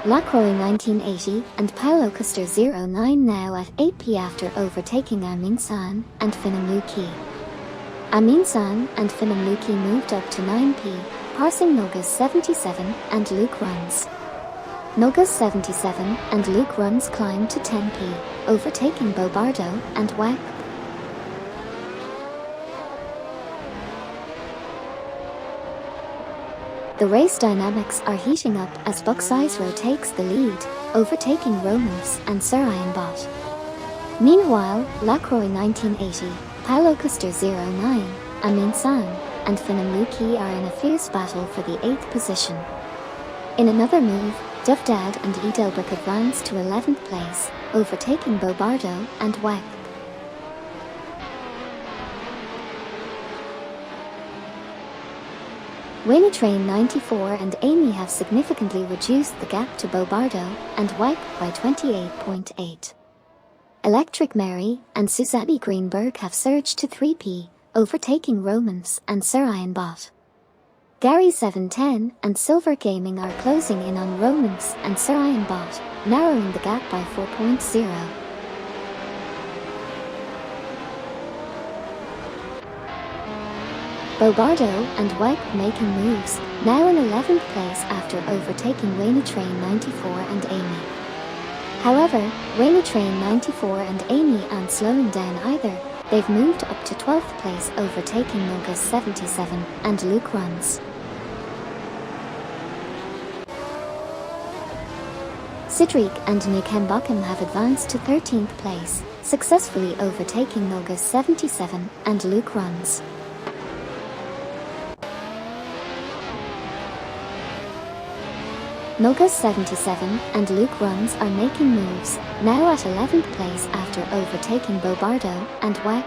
Lacroix 1980 and Paulo Custer 09 now at 8P after overtaking Amin San and Philip Luki. Amin San and Philip Luki moved up to 9P, passing Nogas 77 and Luke Runs. Nogas 77 and Luke Runs climbed to 10P, overtaking Bobardo and Wag. The race dynamics are heating up as Buxizro takes the lead, overtaking Romans and Surayanbot. Meanwhile, Lacroix 1980, Paulo Custer 09, Amin San, and Philip Luki are in a fierce battle for the 8th position. In another move, Dovdad and Edelberg advance to 11th place, overtaking Bobardo and Wag. Wayne Train 94 and Amy have significantly reduced the gap to Bobardo and Wag by 28.8. Electric Mary and Susanne Greenberg have surged to 3P, overtaking Romans and Surayanbot. Gary 710 and Silver Gaming are closing in on Romans and Surayanbot, narrowing the gap by 4.0. Bobardo and Wag making moves, now in 11th place after overtaking Wayne Train 94 and Amy. However, Wayne Train 94 and Amy aren't slowing down either, they've moved up to 12th place overtaking Nogas 77 and Luke Runs. Cedric and Nikambakken have advanced to 13th place, successfully overtaking Nogas 77 and Luke Runs. Noga's 77 and Luke Runs are making moves, now at 11th place after overtaking Bobardo and Wack.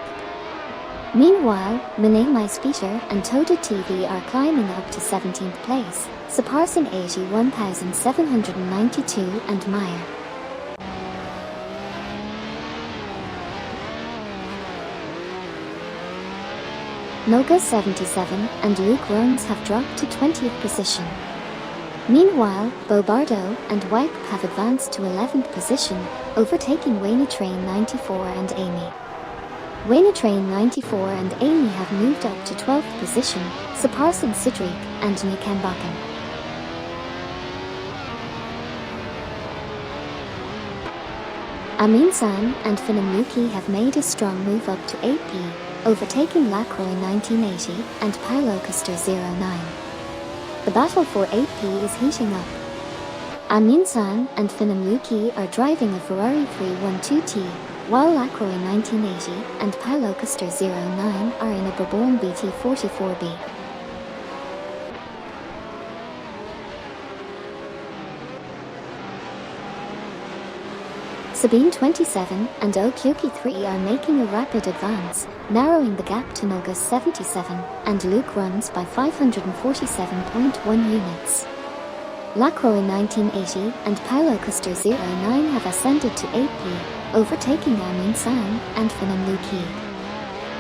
Meanwhile, Mane My Speeter and Toda TV are climbing up to 17th place, surpassing 81,792 and Meyer. Noga's 77 and Luke Runs have dropped to 20th position. Meanwhile, Bobardo and Wipe have advanced to 11th position, overtaking Wayne Train 94 and Amy. Wayne Train 94 and Amy have moved up to 12th position, surpassing Sidric and Nikenbakken. Amin-san and Finnamuki have made a strong move up to 8p, overtaking Lacroix 1980 and Paolo Custer 09. The battle for 8p is heating up. Amin-san and Finnamuki are driving a Ferrari 312T, while Lacroix 1980 and Paolo Custer 09 are in a Bourbon BT44B. Sabine 27 and Okyoki 3 are making a rapid advance, narrowing the gap to Noga's 77 and Luke Runs by 547.1 units. Lacroix 1980 and Paolo Custer 09 have ascended to 8p, overtaking Amin-san and Finnamuki.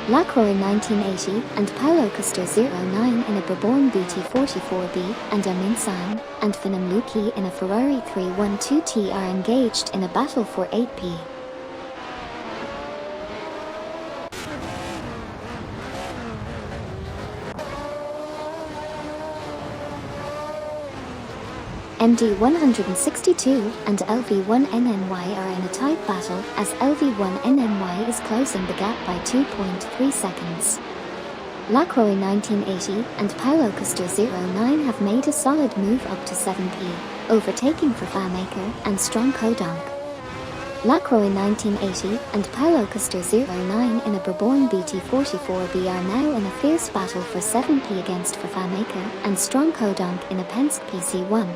Lacroix 1980 and Paolo Custer 09 in a Bourbon BT44B and Amin-san and Finnamuki in a Ferrari 312T are engaged in a battle for 8p. MD162 and LV1NNY are in a tight battle as LV1NNY is closing the gap by 2.3 seconds. Lacroix 1980 and Paolo Custer 09 have made a solid move up to 7p, overtaking Fafamaker and Strong Kodonk. Lacroix 1980 and Paolo Custer 09 in a Bourbon BT44B are now in a fierce battle for 7p against Fafamaker and Strong Kodonk in a Penske PC1.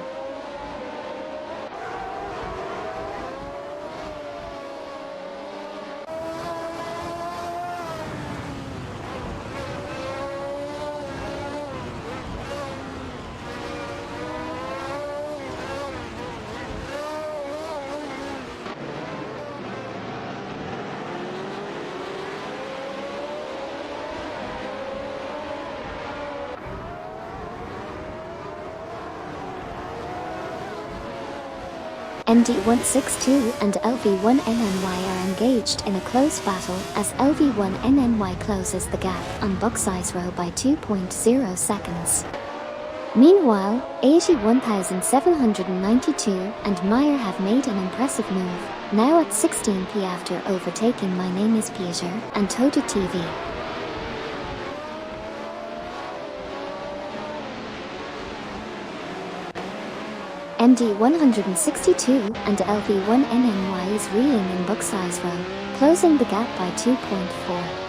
MD162 and LV1NNY are engaged in a close battle as LV1NNY closes the gap on Bucksize Row by 2.0 seconds. Meanwhile, 81,792 and Meyer have made an impressive move, now at 16p after overtaking My Name is Peter and Toda TV. MD162 and LV1NNY is reeling in Bucksize Row, closing the gap by 2.4.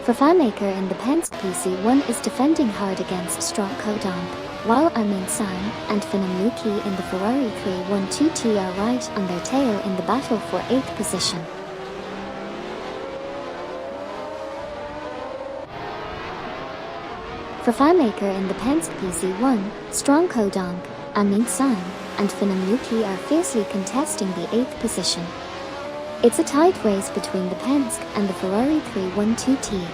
Fafamaker in the Penske PC1 is defending hard against Strong Kodonk, while Amin-san and Finnamuki in the Ferrari 312T are right on their tail in the battle for 8th position. Fafamaker in the Penske PC1, Strong Kodonk, Amin-san, and Finnamuki are fiercely contesting the 8th position. It's a tight race between the Penske and the Ferrari 312T.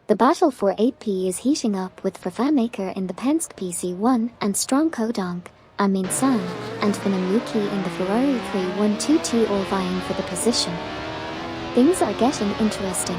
The battle for 8p is heating up with Fafamaker in the Penske PC1 and Strong Kodonk, Amin-san, and Finnamuki in the Ferrari 312T all vying for the position. Things are getting interesting.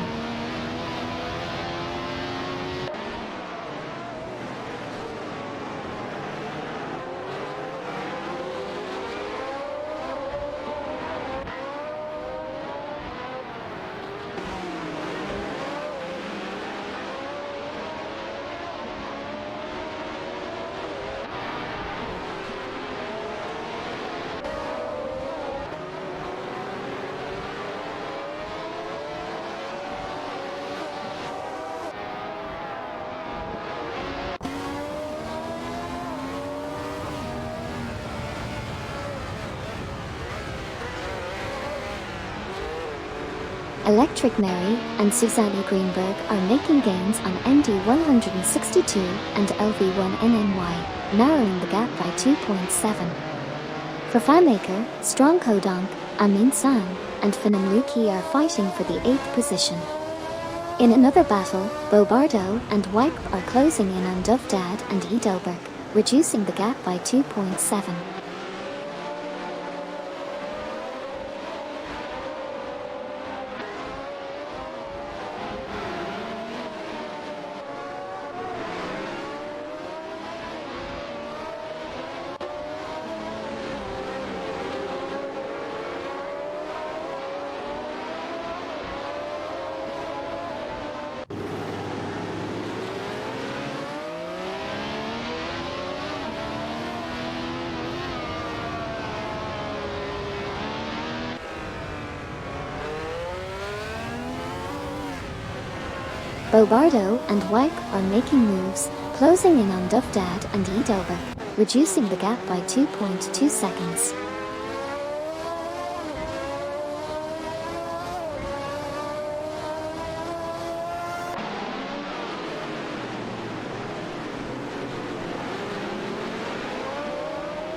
Electric Mary and Susanne Greenberg are making gains on MD162 and LV1NNY, narrowing the gap by 2.7. For FireMaker, Strong Kodonk, Amin San, and Phnom Luki are fighting for the 8th position. In another battle, Bobardo and Wipe are closing in on Dovdad and Edelberg, reducing the gap by 2.7. Bobardo and Wipe are making moves, closing in on Dovdad and Edelberg, reducing the gap by 2.2 seconds.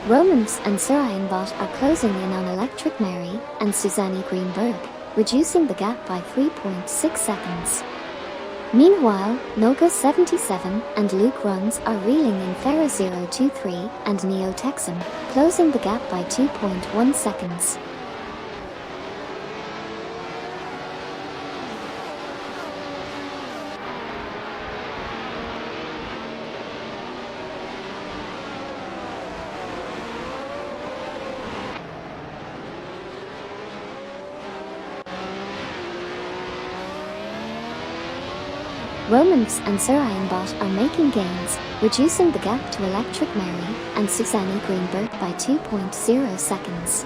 Romans and Sarayenbot are closing in on Electric Mary and Susanne Greenberg, reducing the gap by 3.6 seconds. Meanwhile, Noga 77 and Luke Runs are reeling in Ferra 023 and Neo Texan, closing the gap by 2.1 seconds. Romans and Sarayenbot are making gains, reducing the gap to Electric Mary and Susanne Greenberg by 2.0 seconds.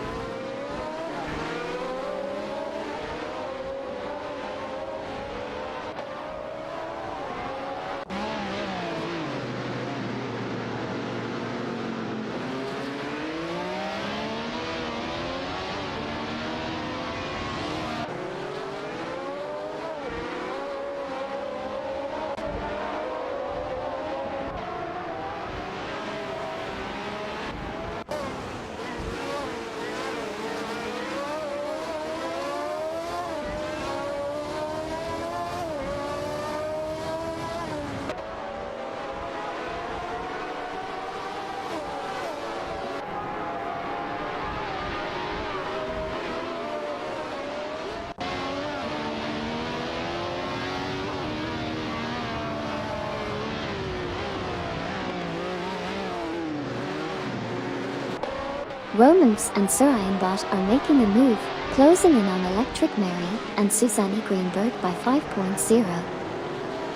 Romans and Sarayenbot are making a move, closing in on Electric Mary and Susanne Greenberg by 5.0.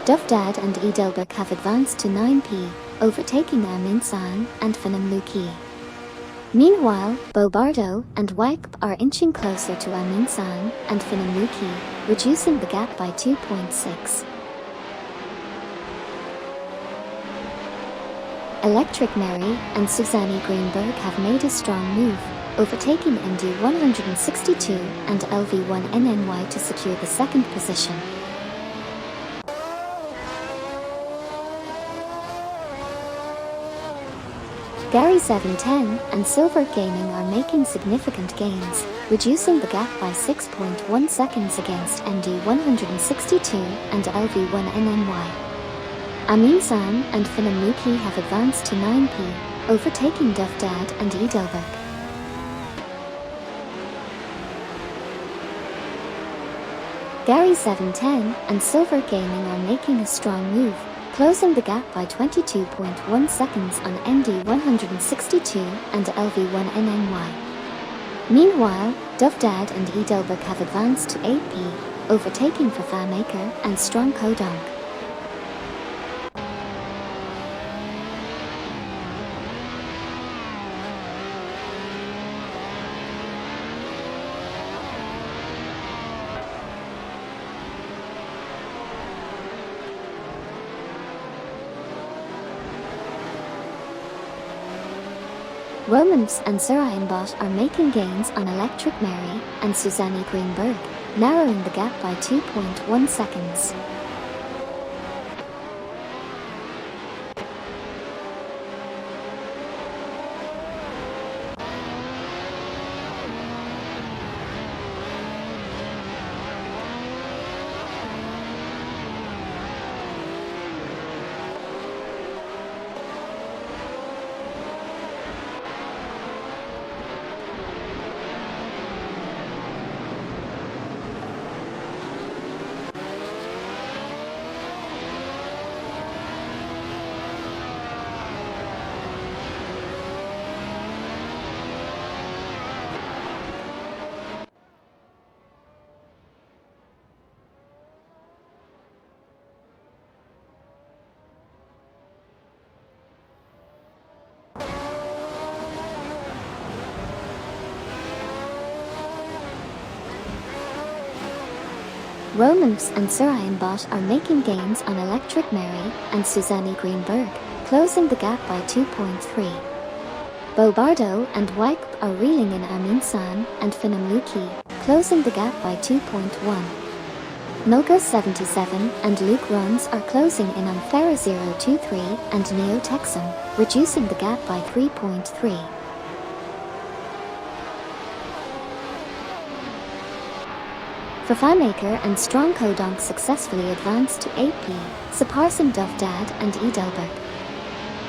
Dovdad and Edelberg have advanced to 9p, overtaking Amin San and Phnom Luki. Meanwhile, Bobardo and Wipe are inching closer to Amin San and Phnom Luki, reducing the gap by 2.6. Electric Mary and Susanne Greenberg have made a strong move, overtaking MD162 and LV1NNY to secure the 2nd position. Gary 710 and Silver Gaming are making significant gains, reducing the gap by 6.1 seconds against MD162 and LV1NNY. Amin San and Phnom Luki have advanced to 9p, overtaking Dovdad and Edelberg. Gary 710 and Silver Gaming are making a strong move, closing the gap by 22.1 seconds on MD162 and LV1NNY. Meanwhile, Dovdad and Edelberg have advanced to 8p, overtaking FireMaker and Strong Kodonk. Romans and Sarayenbot are making gains on Electric Mary and Susanne Greenberg, narrowing the gap by 2.1 seconds. Romans and Sir Ironbot are making gains on Electric Mary and Susanne Greenberg, closing the gap by 2.3. Bobardo and Wyke are reeling in Amin San and Finamluki, closing the gap by 2.1. Nilgo 77 and Luke Runs are closing in on Farah 023 and Neo Texan, reducing the gap by 3.3. Fafamaker and Strong Kodonk successfully advanced to 8P, surpassing Dufdad and Edelberg.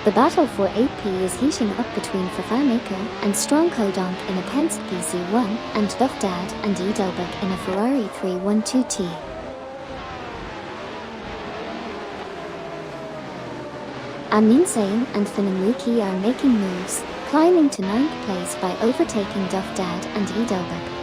The battle for 8P is heating up between Fafamaker and Strong Kodonk in a Penske PC1 and Dufdad and Edelberg in a Ferrari 312T. Amin Zain and Finamluki are making moves, climbing to 9th place by overtaking Dufdad and Edelberg.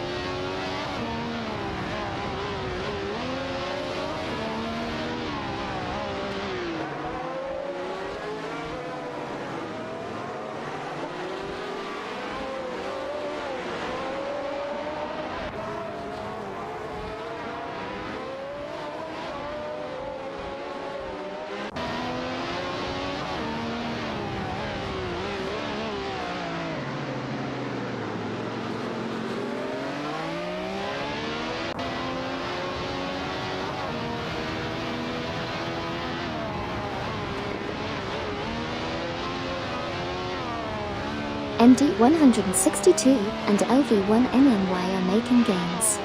MD162 and LV1NNY are making gains.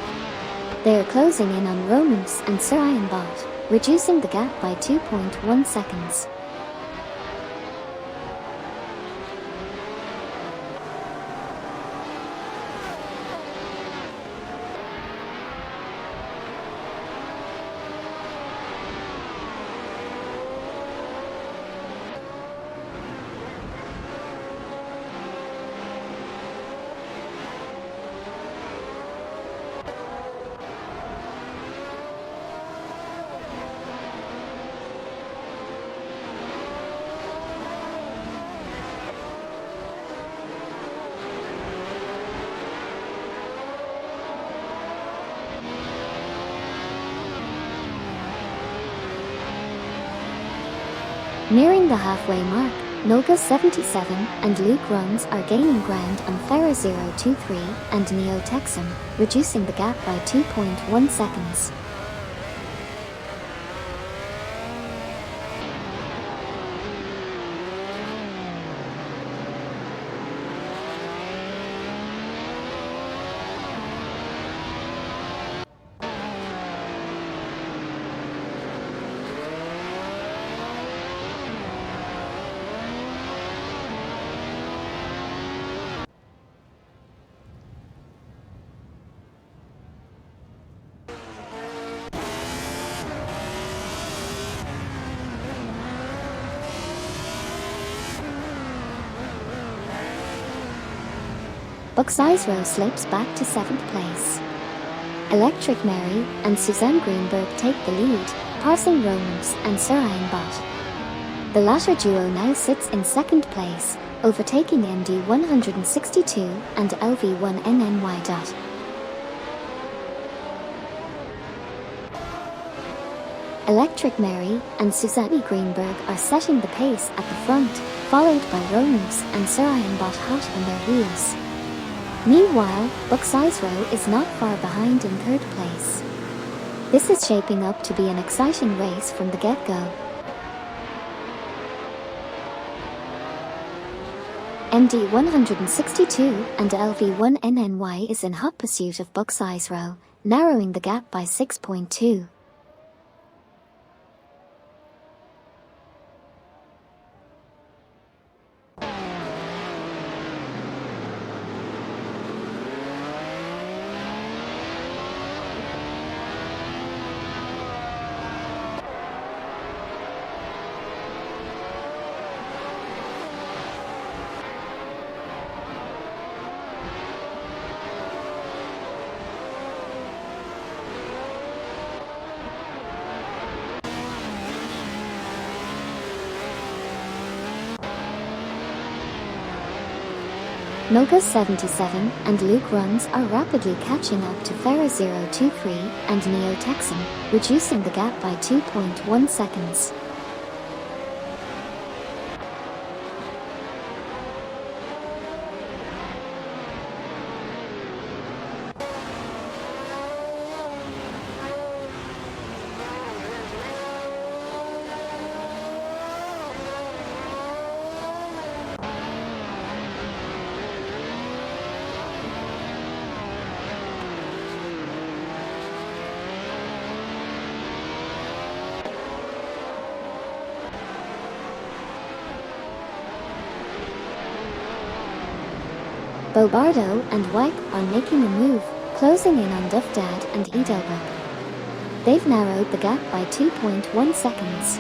They are closing in on Romans and Sir Ironbot, reducing the gap by 2.1 seconds. Nearing the halfway mark, Nilgo 77 and Luke Runs are gaining ground on Farah 023 and Neo Texan, reducing the gap by 2.1 seconds. Buck's Row slips back to 7th place. Electric Mary and Susanne Greenberg take the lead, passing Romans and Sir Ironbot. The latter duo now sits in 2nd place, overtaking MD162 and LV1NNY. Electric Mary and Susanne Greenberg are setting the pace at the front, followed by Romans and Sir Ironbot hot on their heels. Meanwhile, Buxisro is not far behind in third place. This is shaping up to be an exciting race from the get-go. MD 162 and LV1NNY is in hot pursuit of Buxisro, narrowing the gap by 6.2. Milka 77 and Luke Runs are rapidly catching up to Ferra 023 and Neo Texan, reducing the gap by 2.1 seconds. Bobardo and Wipe are making a move, closing in on Duff Dad and Edobuk. They've narrowed the gap by 2.1 seconds.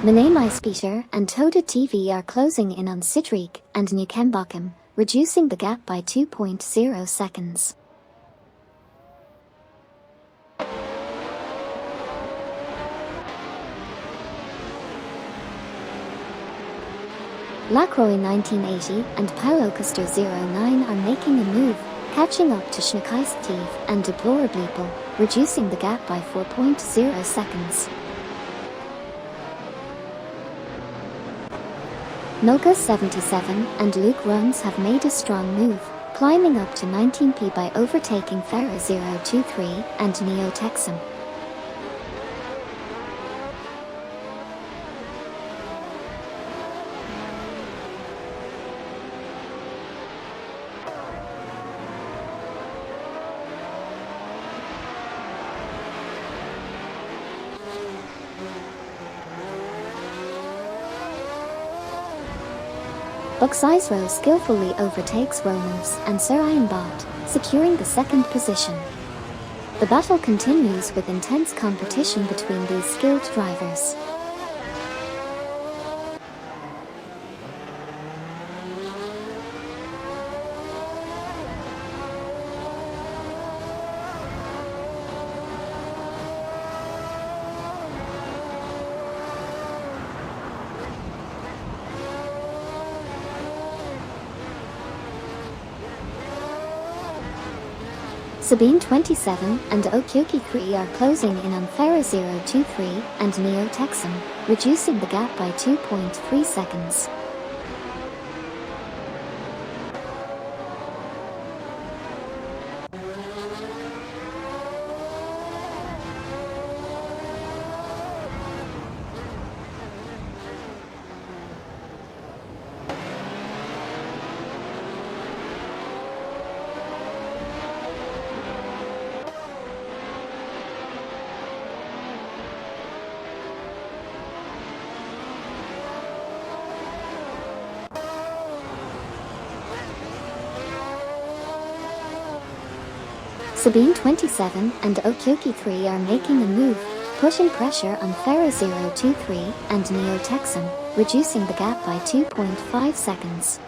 Manamai Speter and Toda TV are closing in on Sidrik and Newkembakum, reducing the gap by 2.0 seconds. Lacroix 1980 and Paulo Custer 09 are making a move, catching up to Schneekeistev and Deplorableeple, reducing the gap by 4.0 seconds. Milka 77 and Luke Runs have made a strong move, climbing up to 19p by overtaking Ferra 023 and Neo Texan. Buxisro skillfully overtakes Romans and Sarayanbot, securing the second position. The battle continues with intense competition between these skilled drivers. Sabine 27 and Okyoki 3 are closing in on Ferra 023 and Neo Texan, reducing the gap by 2.3 seconds. Sabine 27 and Okyoki 3 are making a move, putting pressure on Ferro 023 and Neo Texan, reducing the gap by 2.5 seconds.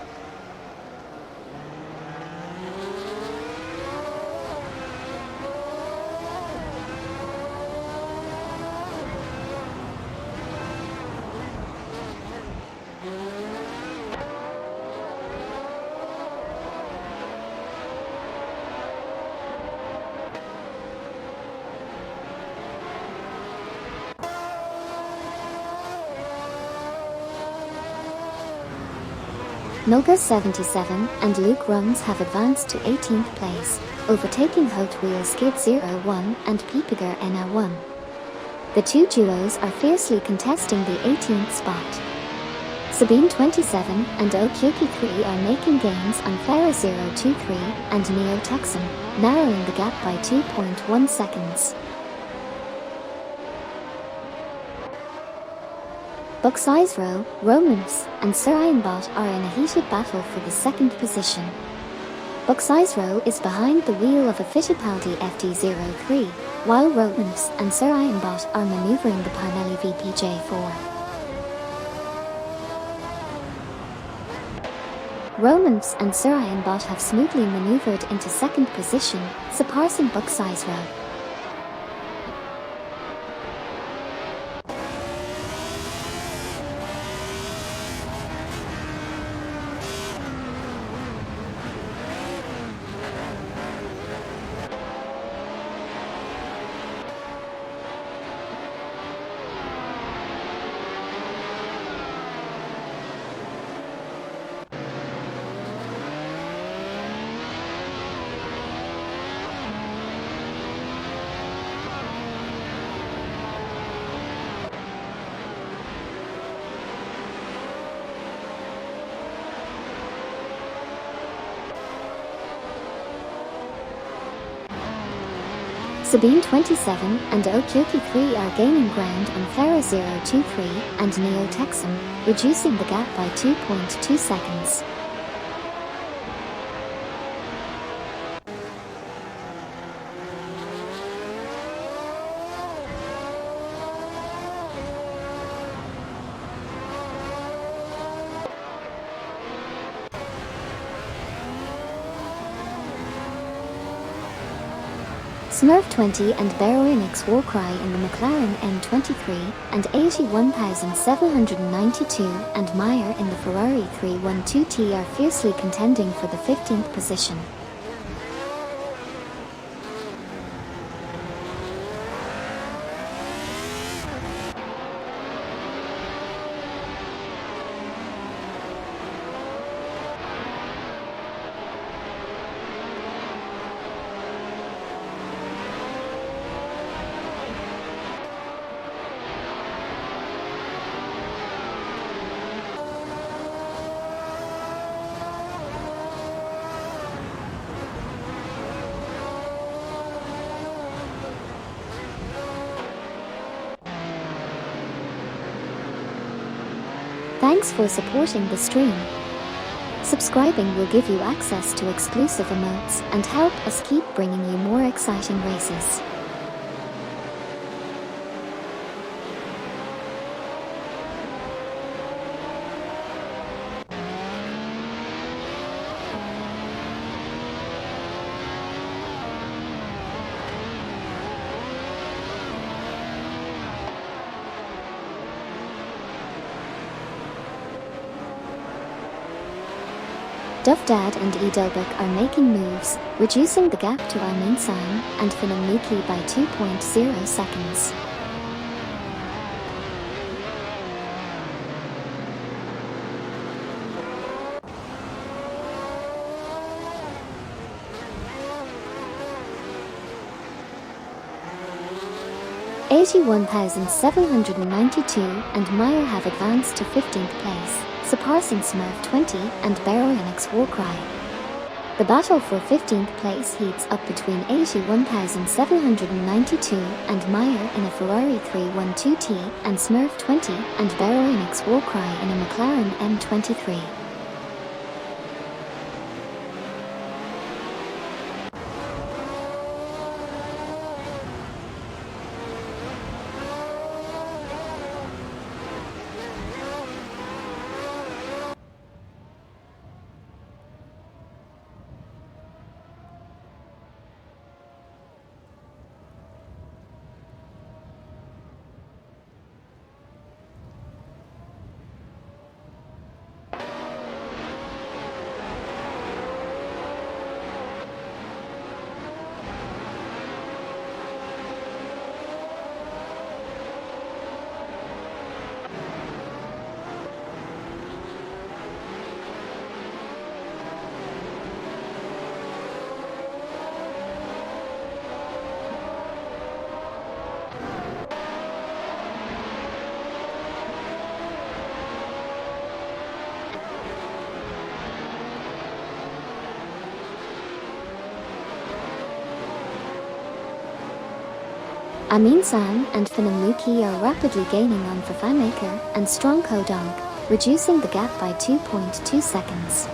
Noga 77 and Luke Runs have advanced to 18th place, overtaking Hot Wheels Skid 01 and Peepiger NA1. The two duos are fiercely contesting the 18th spot. Sabine 27 and Okyoki 3 are making gains on Ferro 023 and Neo Texan, narrowing the gap by 2.1 seconds. Buxizero, Romance, and Sir Ironbot are in a heated battle for the second position. Buxizero is behind the wheel of a Fittipaldi FD03, while Romance and Sir Ironbot are maneuvering the Pinelli VPJ4. Romance and Sir Ironbot have smoothly maneuvered into second position, surpassing Buxizero. Sabine 27 and Okyoki 3 are gaining ground on Ferro 023 and Neo Texan, reducing the gap by 2.2 seconds. Smurf 20 and Baroinix Warcry in the McLaren M23 and 81,792 and Meyer in the Ferrari 312T are fiercely contending for the 15th position. Thanks for supporting the stream. Subscribing will give you access to exclusive emotes and help us keep bringing you more exciting races. Dovdad and Edelbuk are making moves, reducing the gap to Arminsan and Finamuki by 2.0 seconds. (81,792) and Meyer have advanced to 15th place, surpassing Smurf 20 and Baroinix Warcry. The battle for 15th place heats up between 81,792 and Meyer in a Ferrari 312T and Smurf 20 and Baroinix Warcry in a McLaren M23. Amin-san and Finnamuki are rapidly gaining on Fafamaker and Strong Kodong, reducing the gap by 2.2 seconds.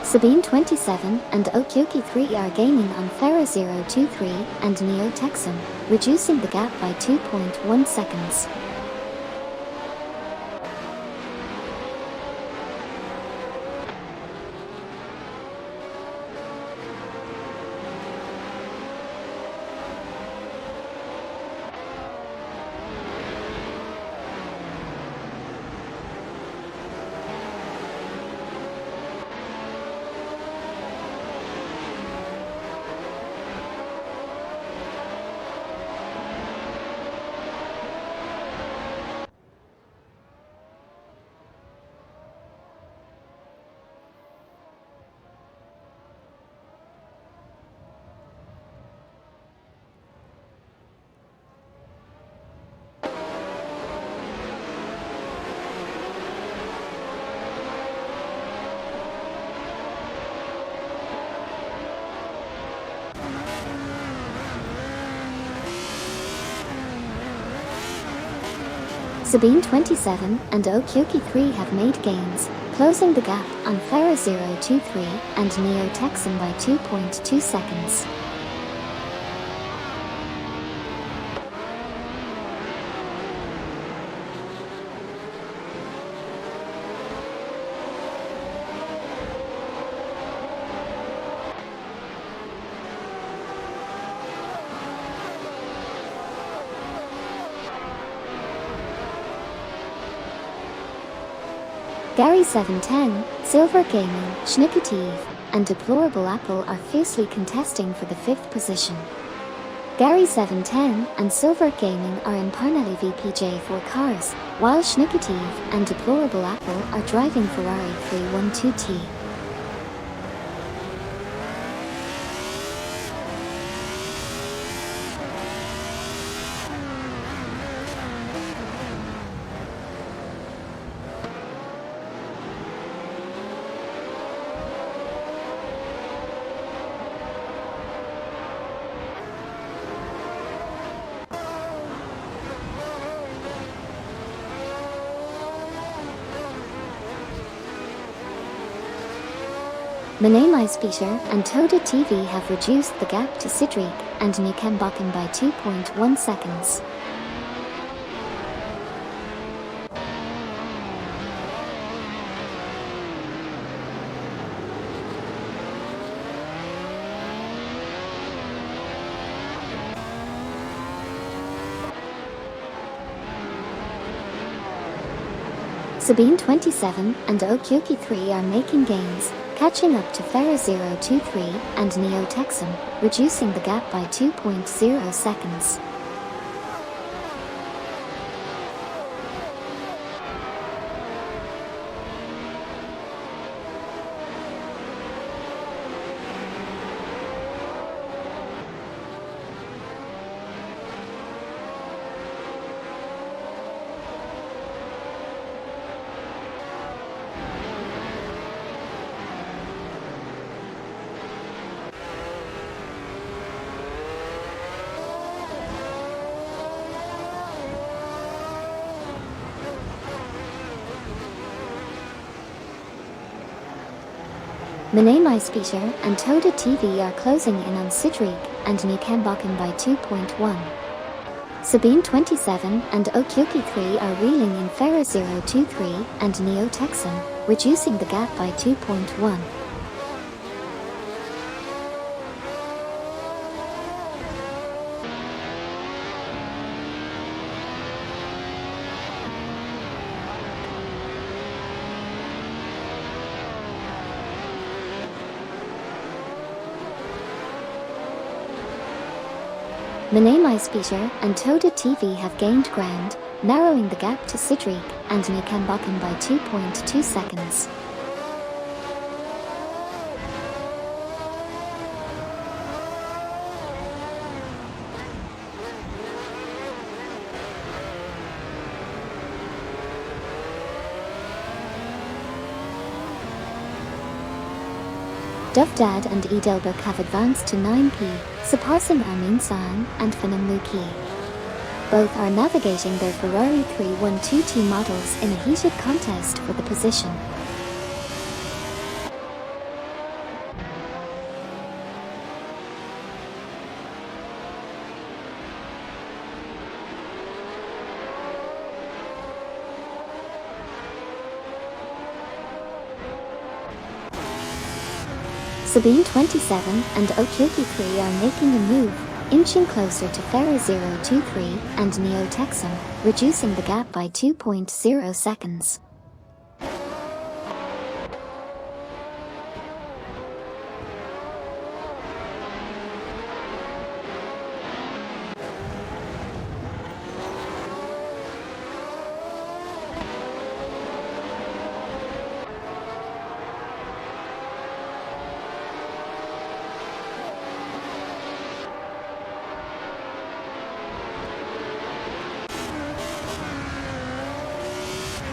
Sabine 27 and Okyoki 3 are gaining on Farah 023 and Neo Texan, reducing the gap by 2.1 seconds. Sabine 27 and Okyoki 3 have made gains, closing the gap on Farah 023 and Neo Texan by 2.2 seconds. Gary 710, Silver Gaming, Schnickative, and Deplorable Apple are fiercely contesting for the 5th position. Gary 710 and Silver Gaming are in Parnelli VPJ4 cars, while Schnickative and Deplorable Apple are driving Ferrari 312T. Menemai-Speter and Toda TV have reduced the gap to Sidrik and Nikembakken by 2.1 seconds. Sabine 27 and Okyoki 3 are making gains, catching up to Farah 023 and Neo Texan, reducing the gap by 2.0 seconds. Menemai-Speter and Toda TV are closing in on Sidrik and Nikembakken by 2.1. Sabine 27 and Okyoki 3 are reeling in Farah 023 and Neo Texan, reducing the gap by 2.1. Mane Peter and Toda TV have gained ground, narrowing the gap to Sidric and Nikambakan by 2.2 seconds. Dovdad and Edelberg have advanced to 9P, surpassing Amin San and Fanam Luki. Both are navigating their Ferrari 312T models in a heated contest for the position. Sabine 27 and Okyoki 3 are making a move, inching closer to Ferra 023 and Neo Texan, reducing the gap by 2.0 seconds.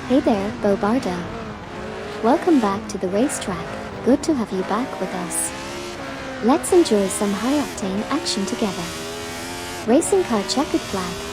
Hey there, Bo Bardo. Welcome back to the racetrack. Good to have you back with us. Let's enjoy some high-octane action together. Racing car checkered flag